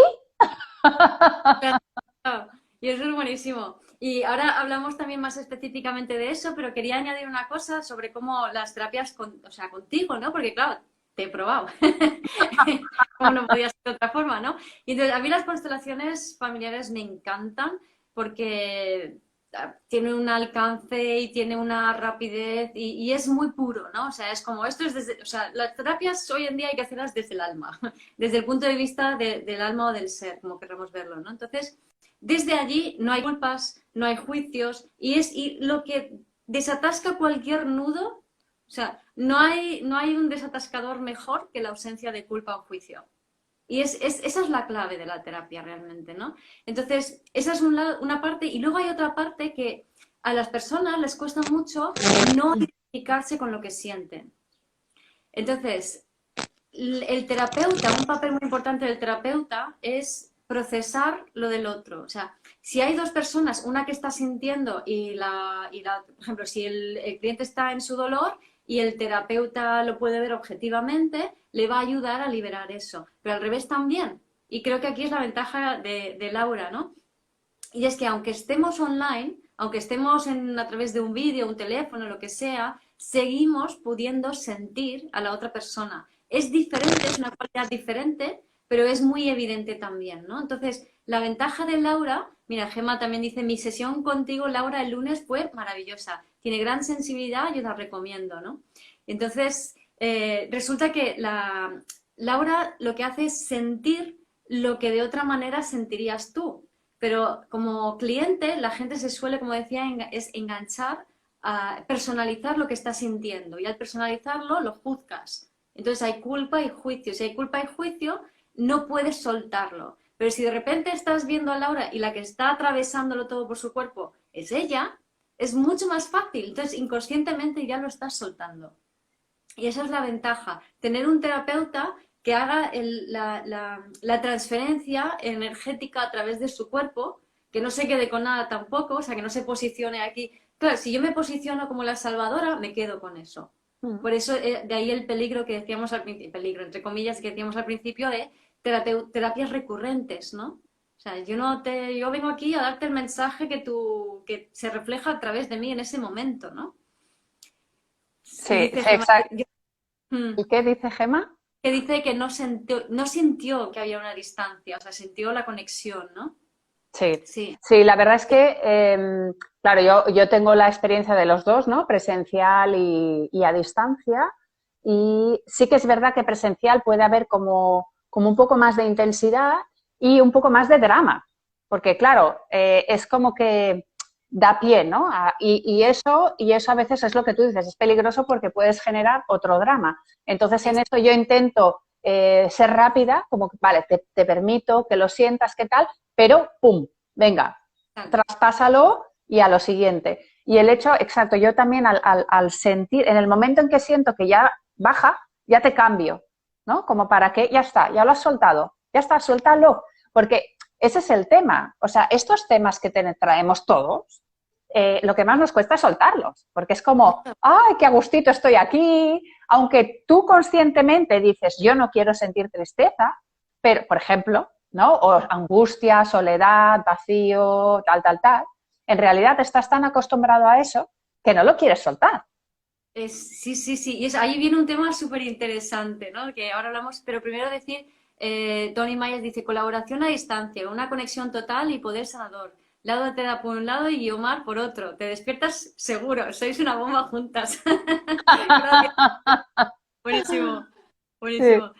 claro. Y eso es buenísimo. Y ahora hablamos también más específicamente de eso, pero quería añadir una cosa sobre cómo las terapias, o sea, contigo, ¿no? Porque claro, te he probado. Como no podía ser de otra forma, ¿no? Y entonces, a mí las constelaciones familiares me encantan porque tiene un alcance y tiene una rapidez y es muy puro, ¿no? O sea, es como, esto es desde, o sea, las terapias hoy en día hay que hacerlas desde el alma, desde el punto de vista del alma o del ser, como queramos verlo, ¿no? Entonces, desde allí no hay culpas, no hay juicios y lo que desatasca cualquier nudo, o sea, no hay un desatascador mejor que la ausencia de culpa o juicio. Y esa es la clave de la terapia realmente, ¿no? Entonces, esa es una parte y luego hay otra parte que a las personas les cuesta mucho no identificarse con lo que sienten. Entonces, el terapeuta, un papel muy importante del terapeuta es procesar lo del otro. O sea, si hay dos personas, una que está sintiendo por ejemplo, si el cliente está en su dolor y el terapeuta lo puede ver objetivamente, le va a ayudar a liberar eso. Pero al revés también. Y creo que aquí es la ventaja de Laura, ¿no? Y es que aunque estemos online, aunque estemos a través de un vídeo, un teléfono, lo que sea, seguimos pudiendo sentir a la otra persona. Es diferente, es una cualidad diferente, pero es muy evidente también, ¿no? Entonces, la ventaja de Laura, mira, Gemma también dice, mi sesión contigo, Laura, el lunes fue maravillosa. Tiene gran sensibilidad, yo la recomiendo, ¿no? Entonces, resulta que Laura lo que hace es sentir lo que de otra manera sentirías tú. Pero como cliente, la gente se suele, como decía, es enganchar a personalizar lo que está sintiendo. Y al personalizarlo, lo juzgas. Entonces hay culpa y juicio. Si hay culpa y juicio, no puedes soltarlo. Pero si de repente estás viendo a Laura y la que está atravesándolo todo por su cuerpo es ella, es mucho más fácil. Entonces, inconscientemente ya lo estás soltando. Y esa es la ventaja, tener un terapeuta que haga la transferencia energética a través de su cuerpo, que no se quede con nada tampoco, o sea, que no se posicione aquí. Claro, si yo me posiciono como la salvadora, me quedo con eso. Mm. Por eso, de ahí el peligro que decíamos al principio, peligro, entre comillas, que decíamos al principio de terapias recurrentes, ¿no? O sea, yo vengo aquí a darte el mensaje que se refleja a través de mí en ese momento, ¿no? Y Sí, dice sí, Gemma, exacto. mm, ¿Y qué dice Gemma? que dice que no sintió que había una distancia, o sea, sintió la conexión, ¿no? Sí, Sí, sí, la verdad es que, claro, yo tengo la experiencia de los dos, ¿no? Presencial y a distancia. Y sí que es verdad que presencial puede haber como un poco más de intensidad y un poco más de drama. Porque, claro, es como que da pie, ¿no? Y eso a veces es lo que tú dices, es peligroso porque puedes generar otro drama. Entonces, en es- eso yo intento ser rápida, como que, vale, te permito que lo sientas, ¿qué tal? Pero, ¡pum! Venga, traspásalo y a lo siguiente. Y el hecho, exacto, yo también al sentir, en el momento en que siento que ya baja, ya te cambio, ¿no? Como para que ya está, ya lo has soltado, ya está, suéltalo. Porque ese es el tema. O sea, estos temas que traemos todos, lo que más nos cuesta es soltarlos, porque es como, ay, qué a gustito estoy aquí, aunque tú conscientemente dices, yo no quiero sentir tristeza, pero, por ejemplo, ¿no? O angustia, soledad, vacío, tal, tal, tal. En realidad estás tan acostumbrado a eso que no lo quieres soltar. sí, sí, sí. Y ahí viene un tema súper interesante, ¿no? Que ahora hablamos, pero primero decir, Tony Myers dice colaboración a distancia, una conexión total y poder sanador. Lado te da por un lado y Omar por otro. Te despiertas seguro, sois una bomba juntas. Gracias. Buenísimo, Sí. buenísimo.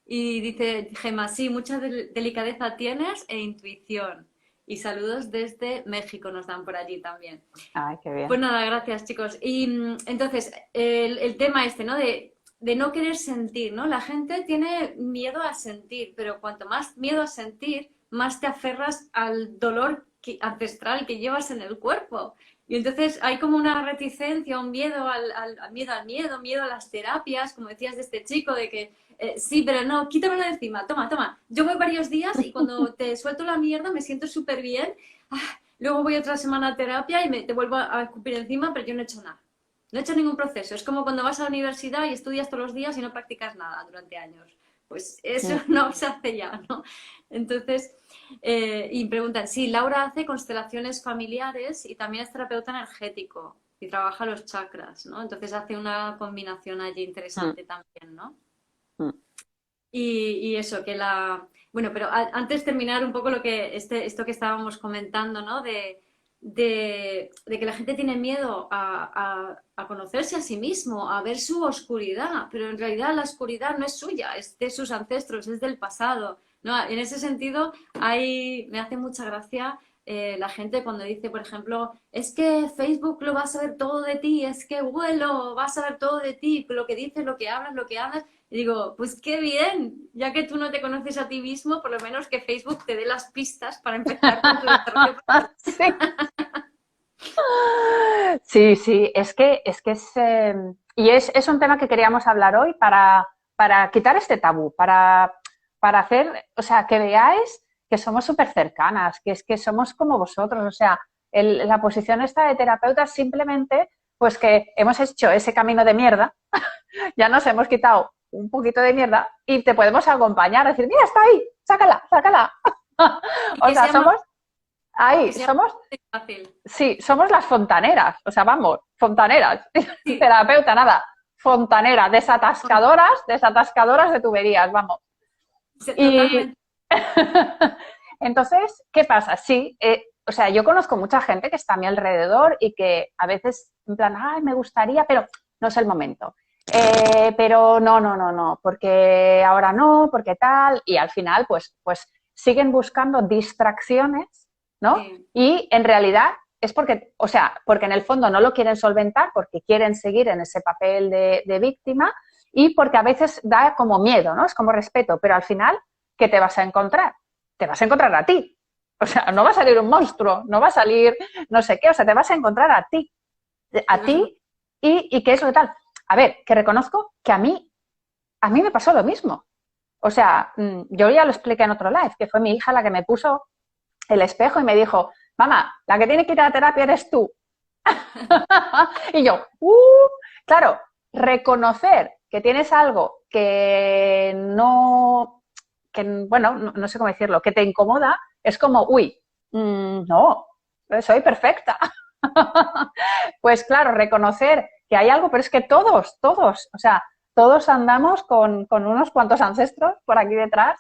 Y dice Gemma, sí, mucha delicadeza tienes e intuición. Y saludos desde México nos dan por allí también. Ay, qué Pues bien. nada, gracias chicos. Y entonces, el tema este, ¿no? De no querer sentir, ¿no? La gente tiene miedo a sentir, pero cuanto más miedo a sentir, más te aferras al dolor ancestral que llevas en el cuerpo. Y entonces hay como una reticencia, un miedo miedo a las terapias, como decías de este chico, de que sí, pero no, quítamelo de encima, toma, toma. Yo voy varios días y cuando te suelto la mierda me siento súper bien. Luego voy otra semana a terapia y te vuelvo a escupir encima, pero yo no he hecho nada. No he hecho ningún proceso. Es como cuando vas a la universidad y estudias todos los días y no practicas nada durante años. Pues eso Mm. no se hace ya, ¿no? Entonces, y preguntan, sí, Laura hace constelaciones familiares y también es terapeuta energético y trabaja los chakras, ¿no? Entonces hace una combinación allí Mm. interesante también, ¿no? Mm. Y eso, que la... Bueno, pero antes de terminar un poco esto que estábamos comentando, ¿no? De que la gente tiene miedo a conocerse a sí mismo, a ver su oscuridad, pero en realidad la oscuridad no es suya, es de sus ancestros, es del pasado, ¿no? En ese sentido, me hace mucha gracia la gente cuando dice, por ejemplo, es que Facebook lo va a saber todo de ti, es que Google va a saber todo de ti, lo que dices, lo que hablas, lo que haces. Y digo, pues qué bien, ya que tú no te conoces a ti mismo, por lo menos que Facebook te dé las pistas para empezar con tu desarrollo. Sí. Sí, sí, es un tema que queríamos hablar hoy para quitar este tabú, para hacer, o sea, que veáis que somos súper cercanas, que es que somos como vosotros, o sea, la posición esta de terapeuta es simplemente pues que hemos hecho ese camino de mierda, ya nos hemos quitado un poquito de mierda y te podemos acompañar, decir, mira, está ahí, sácala, sácala. Y O que sea, sea más, somos que ahí, sea somos fácil. sí, somos las fontaneras, o sea, vamos, fontaneras, Sí, terapeuta, nada, fontanera, desatascadoras, desatascadoras de tuberías, vamos. Y totalmente. entonces, ¿qué pasa? Sí, o sea, yo conozco mucha gente que está a mi alrededor y que a veces, en plan, ay, me gustaría, pero no es el momento. Pero no, no, no, no, porque ahora no, porque tal, y al final, pues siguen buscando distracciones, ¿no? Sí, Y en realidad es porque, o sea, porque en el fondo no lo quieren solventar, porque quieren seguir en ese papel de víctima y porque a veces da como miedo, ¿no? Es como respeto, pero al final, ¿qué te vas a encontrar? Te vas a encontrar a ti. O sea, no va a salir un monstruo, no va a salir no sé qué, o sea, te vas a encontrar es a verdad. ti y qué es lo que tal. A ver, que reconozco que a mí me pasó lo mismo. O sea, yo ya lo expliqué en otro live, que fue mi hija la que me puso el espejo y me dijo, mamá, la que tiene que ir a la terapia eres tú. Y yo, claro, reconocer que tienes algo que no, que bueno, no sé cómo decirlo, que te incomoda, es como, uy, no, soy perfecta. Pues claro, reconocer que hay algo, pero es que todos, o sea, todos andamos con unos cuantos ancestros por aquí detrás,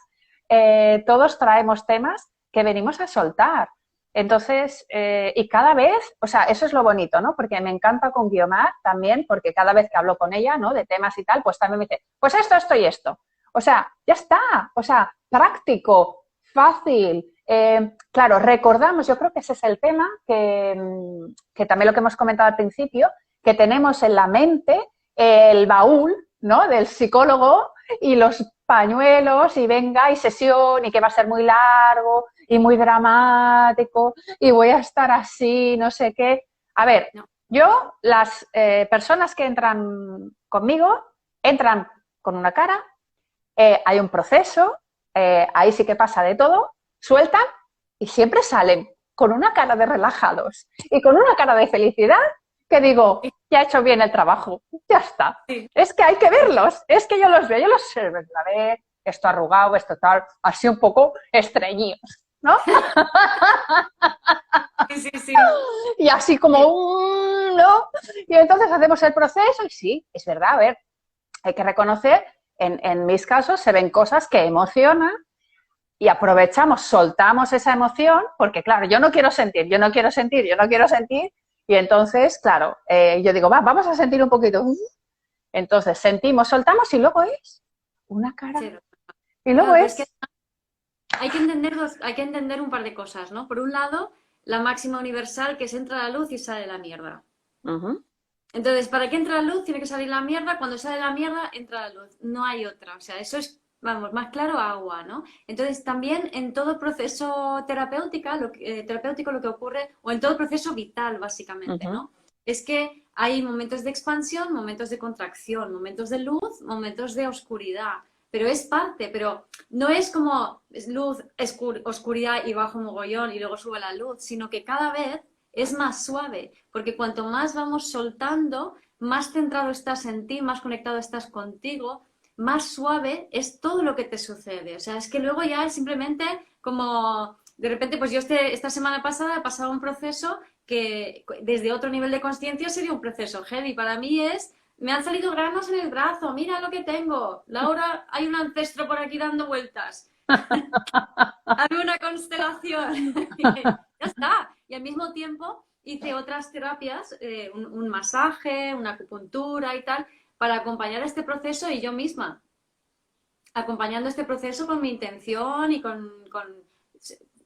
todos traemos temas que venimos a soltar. Entonces, y cada vez, o sea, eso es lo bonito, ¿no? Porque me encanta con Guiomar también, porque cada vez que hablo con ella, ¿no? De temas y tal, pues también me dice, pues esto y esto. O sea, ya está, o sea, práctico, fácil. Claro, recordamos, yo creo que ese es el tema que también lo que hemos comentado al principio, que tenemos en la mente el baúl, ¿no? Del psicólogo y los pañuelos y venga y sesión y que va a ser muy largo y muy dramático y voy a estar así, no sé qué. A ver, No. yo, las personas que entran conmigo, entran con una cara, hay un proceso, ahí sí que pasa de todo, sueltan y siempre salen con una cara de relajados y con una cara de felicidad que digo, ya he hecho bien el trabajo, ya está. Sí. Es que hay que verlos, es que yo los veo, la ve, esto arrugado, esto tal, así un poco estreñidos, ¿no? Sí, sí, sí. Y así como ¿no? Y entonces hacemos el proceso y sí, es verdad, a ver, hay que reconocer, en mis casos se ven cosas que emocionan y aprovechamos, soltamos esa emoción, porque claro, yo no quiero sentir, y entonces, claro, yo digo, vamos a sentir un poquito. Entonces sentimos, soltamos y luego es una cara. Cero. Y luego Claro, pero es que es... hay que entender un par de cosas, ¿no? Por un lado, la máxima universal, que es entra la luz y sale la mierda. Entonces, para que entre la luz tiene que salir la mierda, cuando sale la mierda entra la luz, no hay otra, o sea, eso es, vamos, más claro agua, ¿no? Entonces, también en todo proceso terapéutico lo que ocurre, o en todo proceso vital, básicamente, ¿no? Es que hay momentos de expansión, momentos de contracción, momentos de luz, momentos de oscuridad, pero es parte, pero no es como luz, oscuridad y bajo mogollón y luego sube la luz, sino que cada vez es más suave, porque cuanto más vamos soltando, más centrado estás en ti, más conectado estás contigo, más suave es todo lo que te sucede. O sea, es que luego ya es simplemente como, de repente, pues yo esta semana pasada he pasado un proceso que desde otro nivel de conciencia sería un proceso heavy. Para mí me han salido granos en el brazo, mira lo que tengo. Laura, hay un ancestro por aquí dando vueltas. Hazme una constelación. Ya está. Y al mismo tiempo hice otras terapias, un masaje, una acupuntura y tal, para acompañar este proceso y yo misma, acompañando este proceso con mi intención y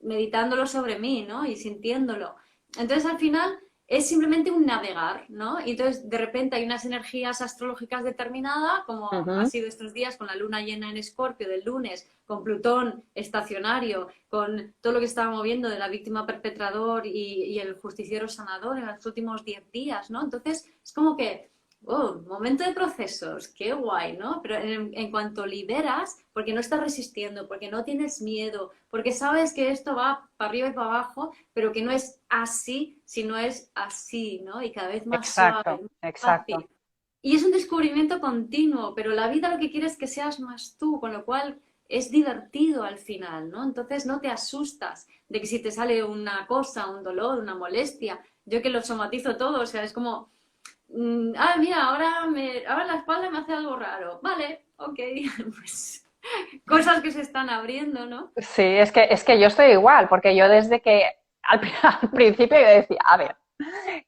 meditándolo sobre mí, ¿no? Y sintiéndolo. Entonces, al final, es simplemente un navegar, ¿no? Y entonces, de repente, hay unas energías astrológicas determinadas, como ha sido estos días con la luna llena en Escorpio del lunes, con Plutón estacionario, con todo lo que estaba moviendo de la víctima perpetrador y el justiciero sanador en los últimos 10 días, ¿no? Entonces, es como que momento de procesos, qué guay, ¿no? Pero en cuanto liberas, porque no estás resistiendo, porque no tienes miedo, porque sabes que esto va para arriba y para abajo, pero que no es así, sino es así, ¿no? Y cada vez más suave, más fácil. Y es un descubrimiento continuo, pero la vida lo que quiere es que seas más tú, con lo cual es divertido al final, ¿no? Entonces no te asustas de que si te sale una cosa, un dolor, una molestia. Yo que lo somatizo todo, o sea, es como mira, ahora la espalda me hace algo raro. Vale, ok, pues cosas que se están abriendo, ¿no? Sí, es que yo estoy igual, porque yo desde que al principio yo decía, a ver,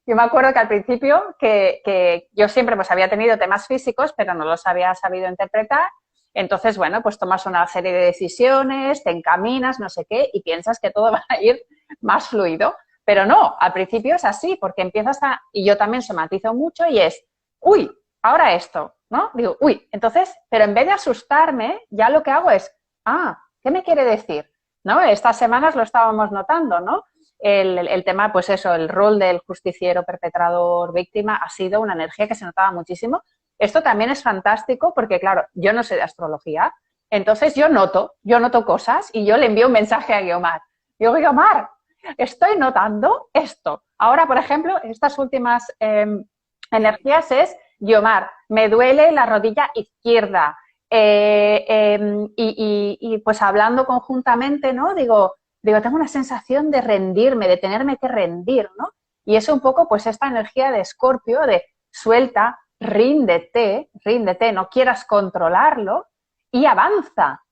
yo me acuerdo que al principio que yo siempre pues había tenido temas físicos, pero no los había sabido interpretar. Entonces, bueno, pues tomas una serie de decisiones, te encaminas, no sé qué, y piensas que todo va a ir más fluido. Pero no, al principio es así, porque empiezas a... Y yo también somatizo mucho y es, uy, ahora esto, ¿no? Digo, uy, entonces, pero en vez de asustarme, ya lo que hago es, ¿qué me quiere decir? ¿No? Estas semanas lo estábamos notando, ¿no? El tema, pues eso, el rol del justiciero, perpetrador, víctima, ha sido una energía que se notaba muchísimo. Esto también es fantástico porque, claro, yo no sé de astrología, entonces yo noto cosas y yo le envío un mensaje a Guiomar. Digo, Guiomar, estoy notando esto. Ahora, por ejemplo, estas últimas energías es, Guiomar, me duele la rodilla izquierda. Y pues hablando conjuntamente, ¿no? Digo, tengo una sensación de rendirme, de tenerme que rendir, ¿no? Y es un poco, pues, esta energía de Escorpio, de suelta, ríndete, ríndete, no quieras controlarlo y avanza,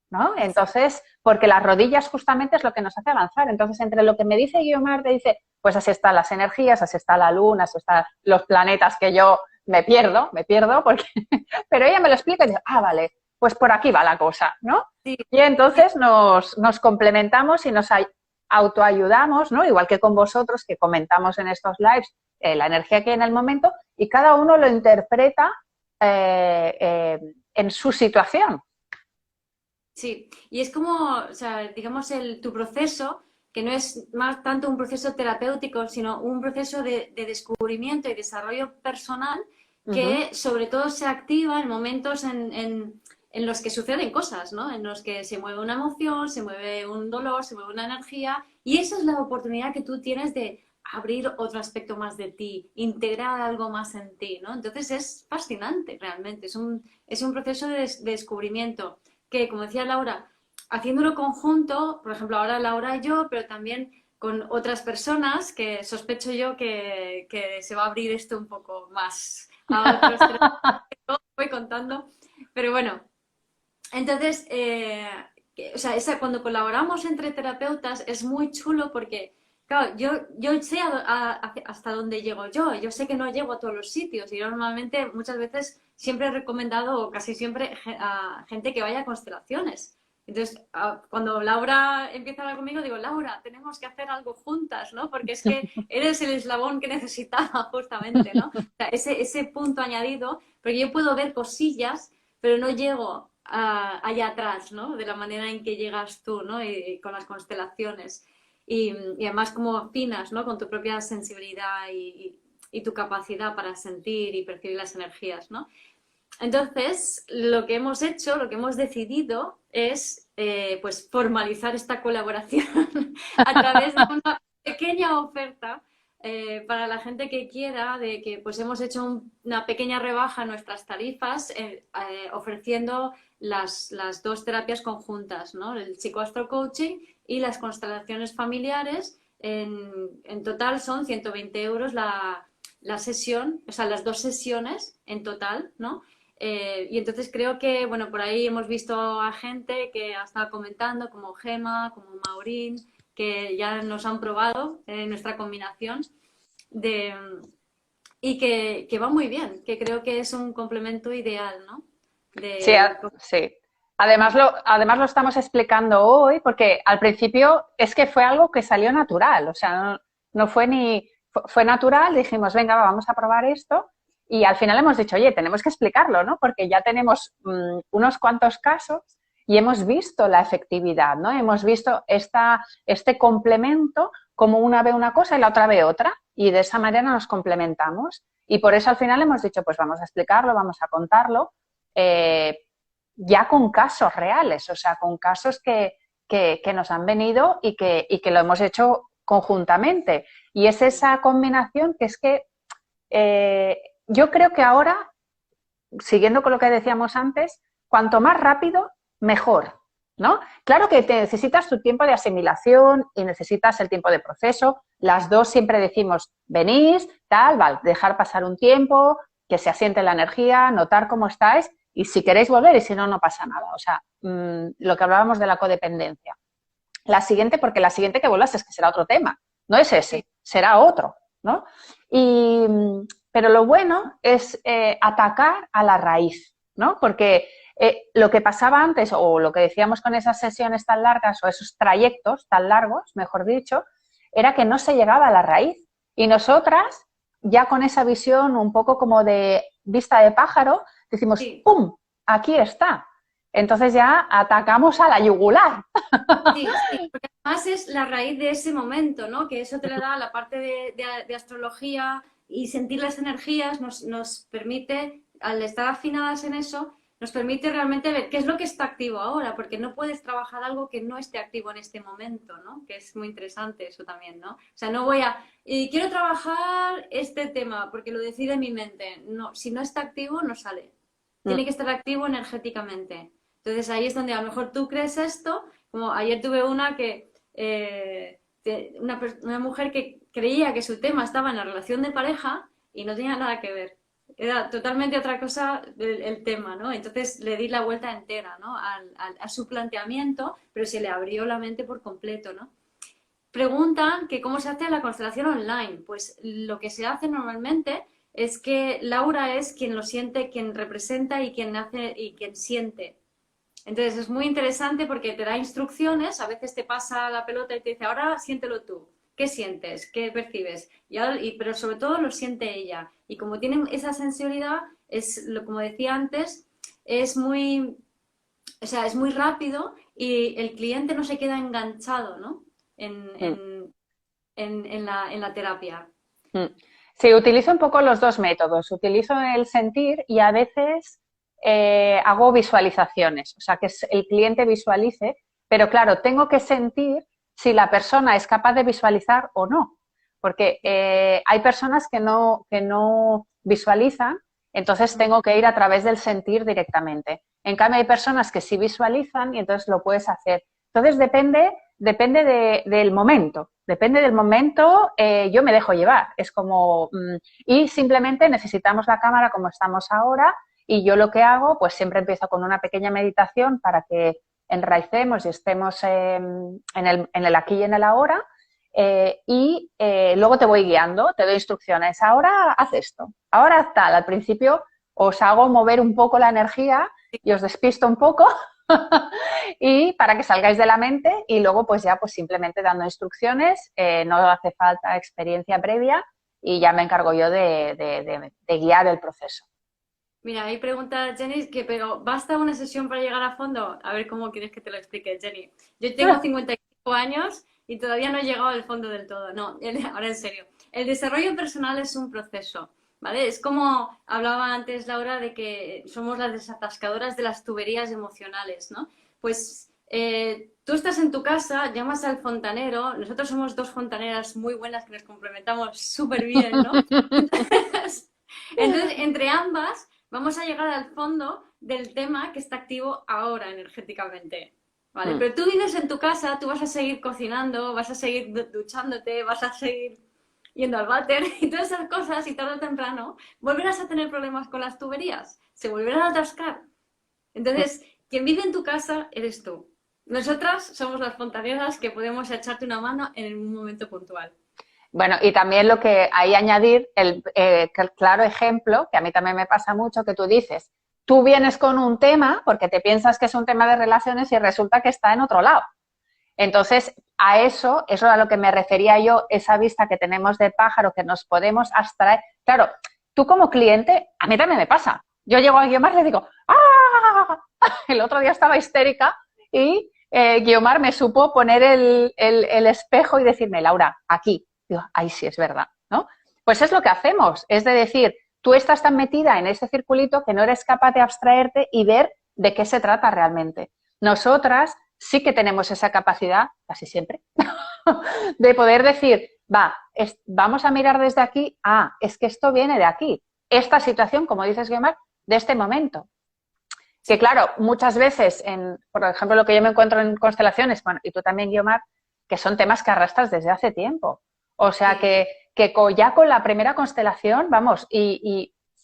¿no? Entonces, porque las rodillas justamente es lo que nos hace avanzar. Entonces, entre lo que me dice Guiomar, te dice, pues así están las energías, así está la luna, así están los planetas que yo me pierdo, porque... pero ella me lo explica y dice, ah, vale, pues por aquí va la cosa, ¿no? Sí, Y entonces nos complementamos y nos autoayudamos, ¿no? Igual que con vosotros, que comentamos en estos lives la energía que hay en el momento y cada uno lo interpreta en su situación. sí, y es como, o sea, digamos, tu proceso, que no es más tanto un proceso terapéutico, sino un proceso de descubrimiento y desarrollo personal que sobre todo se activa en momentos en los que suceden cosas, ¿no? En los que se mueve una emoción, se mueve un dolor, se mueve una energía, y esa es la oportunidad que tú tienes de abrir otro aspecto más de ti, integrar algo más en ti, ¿no? Entonces es fascinante realmente, es un proceso de descubrimiento que, como decía Laura, haciéndolo conjunto, por ejemplo, ahora Laura y yo, pero también con otras personas, que sospecho yo que se va a abrir esto un poco más a otros temas, voy contando, pero bueno, entonces, o sea, cuando colaboramos entre terapeutas es muy chulo porque, claro, yo sé hasta dónde llego yo sé que no llego a todos los sitios y yo normalmente muchas veces siempre he recomendado, o casi siempre, a gente que vaya a constelaciones. Entonces, cuando Laura empieza a hablar conmigo, digo, Laura, tenemos que hacer algo juntas, ¿no? Porque es que eres el eslabón que necesitaba justamente, ¿no? O sea, ese punto añadido, porque yo puedo ver cosillas, pero no llego allá atrás, ¿no? De la manera en que llegas tú, ¿no? Y con las constelaciones. Y además como afinas, ¿no? Con tu propia sensibilidad y tu capacidad para sentir y percibir las energías, ¿no? Entonces, lo que hemos hecho, lo que hemos decidido es pues formalizar esta colaboración a través de una pequeña oferta para la gente que quiera, de que pues hemos hecho una pequeña rebaja en nuestras tarifas ofreciendo las dos terapias conjuntas, ¿no? El psicoastrocoaching y las constelaciones familiares. En total son 120 euros la sesión, o sea, las dos sesiones en total, ¿no? Y entonces creo que, bueno, por ahí hemos visto a gente que ha estado comentando, como Gema, como Maureen, que ya nos han probado nuestra combinación de, y que va muy bien, que creo que es un complemento ideal, ¿no? Sí, De, sí. Además lo estamos explicando hoy porque al principio es que fue algo que salió natural, o sea, no fue ni... Fue natural, dijimos, venga, vamos a probar esto y al final hemos dicho, oye, tenemos que explicarlo, ¿no? Porque ya tenemos unos cuantos casos y hemos visto la efectividad, ¿no? Hemos visto este complemento como una ve una cosa y la otra ve otra y de esa manera nos complementamos y por eso al final hemos dicho, pues vamos a explicarlo, vamos a contarlo eh, ya con casos reales, o sea, con casos que nos han venido y que lo hemos hecho conjuntamente. Y es esa combinación que es que yo creo que ahora, siguiendo con lo que decíamos antes, cuanto más rápido, mejor, ¿no? Claro que te necesitas tu tiempo de asimilación y necesitas el tiempo de proceso. Las dos siempre decimos, venís, tal, vale, dejar pasar un tiempo, que se asiente la energía, notar cómo estáis y si queréis volver y si no, no pasa nada. O sea, lo que hablábamos de la codependencia. La siguiente, porque la siguiente que vuelvas es que será otro tema, no es ese, será otro, ¿no? Y, pero lo bueno es atacar a la raíz, ¿no? Porque lo que pasaba antes, o lo que decíamos con esas sesiones tan largas, o esos trayectos tan largos, mejor dicho, era que no se llegaba a la raíz. Y nosotras, ya con esa visión un poco como de vista de pájaro, decimos, sí, ¡pum! Aquí está. Entonces ya atacamos a la yugular. sí, sí, porque además es la raíz de ese momento, ¿no? Que eso te le da la parte de astrología y sentir las energías nos permite, al estar afinadas en eso, nos permite realmente ver qué es lo que está activo ahora, porque no puedes trabajar algo que no esté activo en este momento, ¿no? Que es muy interesante eso también, ¿no? O sea, no voy a, quiero trabajar este tema porque lo decide mi mente. No, si no está activo, no sale. Tiene que estar activo energéticamente. Entonces ahí es donde a lo mejor tú crees esto, como ayer tuve una que una mujer que creía que su tema estaba en la relación de pareja y no tenía nada que ver. Era totalmente otra cosa el tema, ¿no? Entonces le di la vuelta entera, ¿no? A su planteamiento, pero se le abrió la mente por completo, ¿no? Preguntan que cómo se hace la constelación online. Pues lo que se hace normalmente es que Laura es quien lo siente, quien representa y quien hace y quien siente. Entonces es muy interesante porque te da instrucciones, a veces te pasa la pelota y te dice, ahora siéntelo tú. ¿Qué sientes? ¿Qué percibes? Pero sobre todo lo siente ella. Y como tienen esa sensibilidad, como decía antes, es muy, o sea, es muy rápido y el cliente no se queda enganchado, ¿no? En, Mm. en, en la terapia. Mm. Sí, utilizo un poco los dos métodos. Utilizo el sentir y a veces hago visualizaciones, o sea, que el cliente visualice, pero claro, tengo que sentir si la persona es capaz de visualizar o no, porque hay personas que no visualizan, entonces tengo que ir a través del sentir directamente. En cambio, hay personas que sí visualizan y entonces lo puedes hacer. Entonces, depende del momento. Depende del momento, yo me dejo llevar. Es como, y simplemente necesitamos la cámara como estamos ahora, y yo lo que hago, pues siempre empiezo con una pequeña meditación para que enraicemos y estemos en el aquí y en el ahora, y luego te voy guiando, te doy instrucciones. Ahora haz esto, ahora tal. Al principio os hago mover un poco la energía y os despisto un poco y para que salgáis de la mente y luego pues ya pues simplemente dando instrucciones, no hace falta experiencia previa y ya me encargo yo de guiar el proceso. Mira, ahí pregunta Jenny que, pero ¿basta una sesión para llegar a fondo? A ver cómo quieres que te lo explique, Jenny. Yo tengo 55 años y todavía no he llegado al fondo del todo. No, ahora en serio. El desarrollo personal es un proceso, ¿vale? Es como hablaba antes Laura de que somos las desatascadoras de las tuberías emocionales, ¿no? Pues tú estás en tu casa, llamas al fontanero, nosotros somos dos fontaneras muy buenas que nos complementamos súper bien, ¿no? Entonces, entre ambas vamos a llegar al fondo del tema que está activo ahora energéticamente. ¿Vale? Pero tú vives en tu casa, tú vas a seguir cocinando, vas a seguir duchándote, vas a seguir yendo al váter y todas esas cosas, y tarde o temprano volverás a tener problemas con las tuberías, se volverán a atascar. Entonces, quien vive en tu casa eres tú. Nosotras somos las fontaneras que podemos echarte una mano en un momento puntual. Bueno, y también lo que ahí añadir, el claro ejemplo, que a mí también me pasa mucho, que tú dices, tú vienes con un tema porque te piensas que es un tema de relaciones y resulta que está en otro lado. Entonces, eso es a lo que me refería yo, esa vista que tenemos de pájaro que nos podemos abstraer. Claro, tú como cliente, a mí también me pasa. Yo llego a Guiomar y le digo, ¡ah! El otro día estaba histérica y Guiomar me supo poner el espejo y decirme, Laura, aquí. Digo, ay, sí, es verdad, ¿no? Pues es lo que hacemos, es de decir, tú estás tan metida en ese circulito que no eres capaz de abstraerte y ver de qué se trata realmente. Nosotras sí que tenemos esa capacidad, casi siempre, de poder decir, vamos a mirar desde aquí, es que esto viene de aquí. Esta situación, como dices, Guiomar, de este momento. Que claro, muchas veces, por ejemplo, lo que yo me encuentro en constelaciones, bueno, y tú también, Guiomar, que son temas que arrastras desde hace tiempo. O sea, Sí. que ya con la primera constelación, vamos,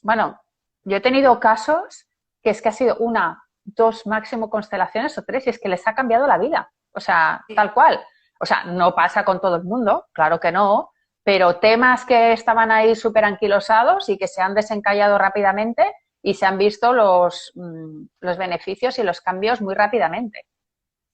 bueno, yo he tenido casos que es que ha sido una, dos máximo constelaciones o tres y es que les ha cambiado la vida. O sea, Sí. tal cual. O sea, no pasa con todo el mundo, claro que no, pero temas que estaban ahí súper anquilosados y que se han desencallado rápidamente y se han visto los beneficios y los cambios muy rápidamente.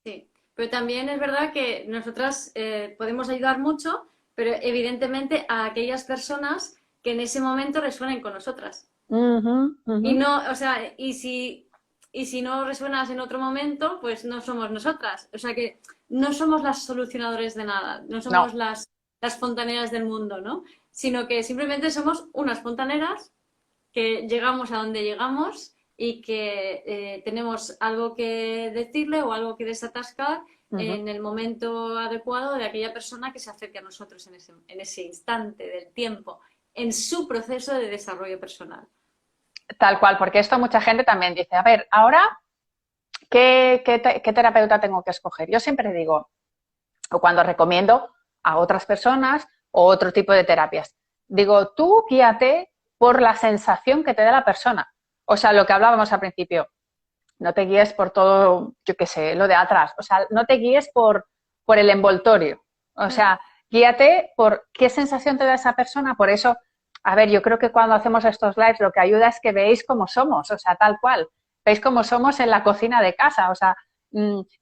Sí, pero también es verdad que nosotras podemos ayudar mucho, pero evidentemente a aquellas personas que en ese momento resuenen con nosotras. Y no, o sea, y si no resuenas en otro momento, pues no somos nosotras. O sea que no somos las solucionadores de nada, no No, somos las fontaneras del mundo, ¿no? Sino que simplemente somos unas fontaneras que llegamos a donde llegamos y que tenemos algo que decirle o algo que desatascar en el momento adecuado de aquella persona que se acerque a nosotros en ese instante del tiempo, en su proceso de desarrollo personal. tal cual, porque esto mucha gente también dice, a ver, ahora, ¿qué terapeuta tengo que escoger? Yo siempre digo, o cuando recomiendo a otras personas o otro tipo de terapias, Digo, tú guíate por la sensación que te da la persona. O sea, lo que hablábamos al principio, no te guíes por todo, yo qué sé, lo de atrás. O sea, no te guíes por el envoltorio. O sea, guíate por qué sensación te da esa persona. Por eso, a ver, yo creo que cuando hacemos estos lives lo que ayuda es que veáis cómo somos, o sea, tal cual. Veis cómo somos en la cocina de casa. O sea,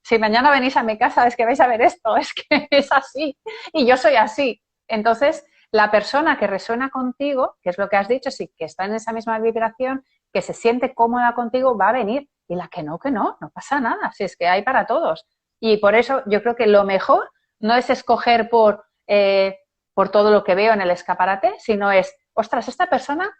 si mañana venís a mi casa es que vais a ver esto, es que es así. Y yo soy así. Entonces, la persona que resuena contigo, que es lo que has dicho, sí, que está en esa misma vibración, que se siente cómoda contigo, va a venir. Y la que no pasa nada, si es que hay para todos. Y por eso yo creo que lo mejor no es escoger por todo lo que veo en el escaparate, sino es, ostras, esta persona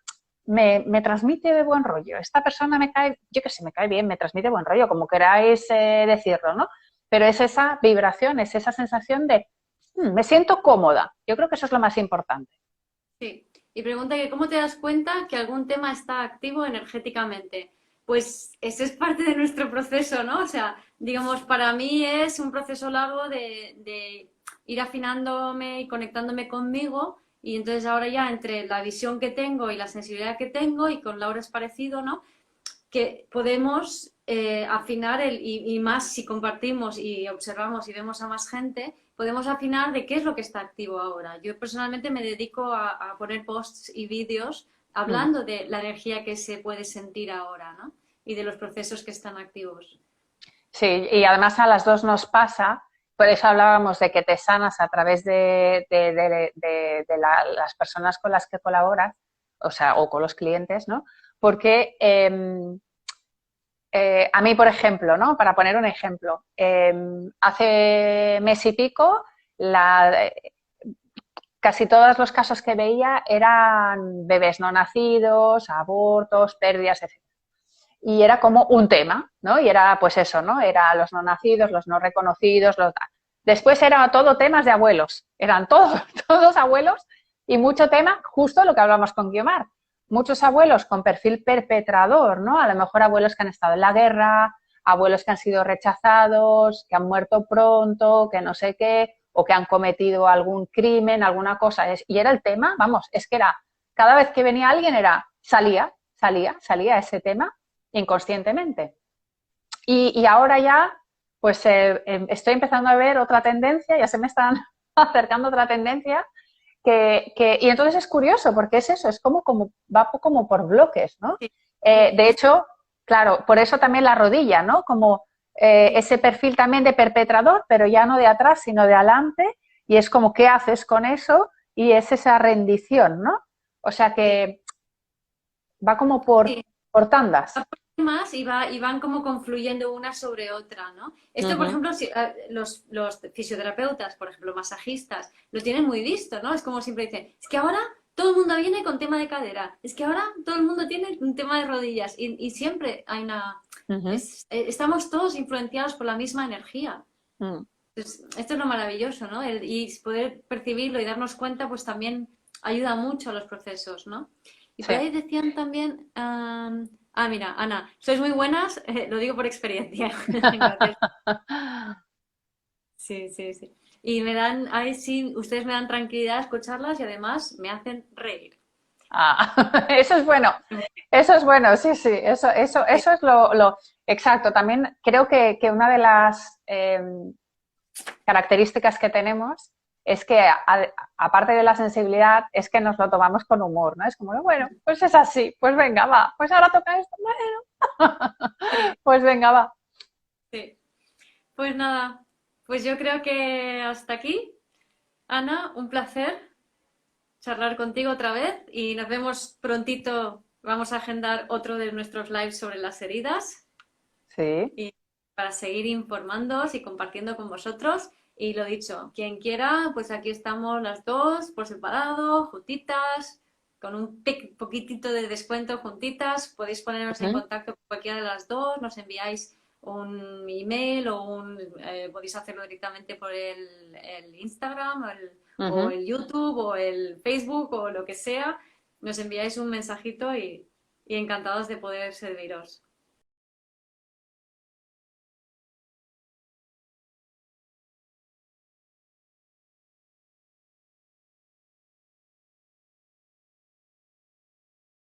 me transmite de buen rollo, esta persona me cae, yo que sé, me cae bien, me transmite buen rollo, como queráis decirlo, ¿no? Pero es esa vibración, es esa sensación de, me siento cómoda. Yo creo que eso es lo más importante. Sí, y pregunta que ¿cómo te das cuenta que algún tema está activo energéticamente? Pues ese es parte de nuestro proceso, ¿no? O sea, digamos, para mí es un proceso largo de ir afinándome y conectándome conmigo y entonces ahora ya entre la visión que tengo y la sensibilidad que tengo y con Laura es parecido, ¿no? Que podemos afinar y más si compartimos y observamos y vemos a más gente, podemos afinar de qué es lo que está activo ahora. Yo personalmente me dedico a poner posts y vídeos Mm. hablando de la energía que se puede sentir ahora, ¿no? Y de los procesos que están activos. Sí, y además a las dos nos pasa, por eso hablábamos de que te sanas a través de las personas con las que colaboras, o sea, o con los clientes, ¿no? Porque a mí, por ejemplo, ¿no? Para poner un ejemplo, hace mes y pico, casi todos los casos que veía eran bebés no nacidos, abortos, pérdidas, etc. Y era como un tema, ¿no? Y era pues eso, ¿no? Era los no nacidos, los no reconocidos, los... Después era todo temas de abuelos, eran todos, todos abuelos y mucho tema, justo lo que hablamos con Guiomar, muchos abuelos con perfil perpetrador, ¿no? A lo mejor abuelos que han estado en la guerra, abuelos que han sido rechazados, que han muerto pronto, que no sé qué, o que han cometido algún crimen, alguna cosa. Y era el tema, vamos, es que era, cada vez que venía alguien era, salía ese tema inconscientemente. Y ahora ya, pues estoy empezando a ver otra tendencia, ya se me están acercando otra tendencia, y entonces es curioso, porque es eso, es como va como por bloques, ¿no? Sí, sí, De hecho, claro, por eso también la rodilla, ¿no? Como ese perfil también de perpetrador, pero ya no de atrás, sino de adelante, y es como, ¿qué haces con eso? Y es esa rendición, ¿no? O sea sí, que va como sí. por tandas. Más y van como confluyendo una sobre otra, ¿no? Esto, por Ujú. ejemplo, si, los fisioterapeutas, por ejemplo, masajistas, lo tienen muy visto, ¿no? Es como siempre dicen, es que ahora todo el mundo viene con tema de cadera, es que ahora todo el mundo tiene un tema de rodillas y siempre hay una... Ujú. estamos todos influenciados por la misma energía. Mm. Entonces, esto es lo maravilloso, ¿no? Y poder percibirlo y darnos cuenta, pues también ayuda mucho a los procesos, ¿no? Y Sí. por ahí decían también, mira, Ana, sois muy buenas, lo digo por experiencia. Gracias. Sí, sí, sí. Y me dan, ahí sí, ustedes me dan tranquilidad escucharlas y además me hacen reír. Ah, eso es bueno, sí, sí, eso es lo exacto. También creo que una de las características que tenemos es que, aparte de la sensibilidad, es que nos lo tomamos con humor, ¿no? Es como, bueno, pues es así, pues venga, va, pues ahora toca esto, bueno, Sí, pues venga, va. sí. Pues nada, pues yo creo que hasta aquí, Ana, un placer charlar contigo otra vez y nos vemos prontito. Vamos a agendar otro de nuestros lives sobre las heridas Sí. y para seguir informándoos y compartiendo con vosotros. Y lo dicho, quien quiera, pues aquí estamos las dos por separado, juntitas, con un poquitito de descuento juntitas. Podéis poneros en Ujú, contacto con cualquiera de las dos, nos enviáis un email podéis hacerlo directamente por el Instagram o ujú. el YouTube o el Facebook o lo que sea. Nos enviáis un mensajito y encantados de poder serviros.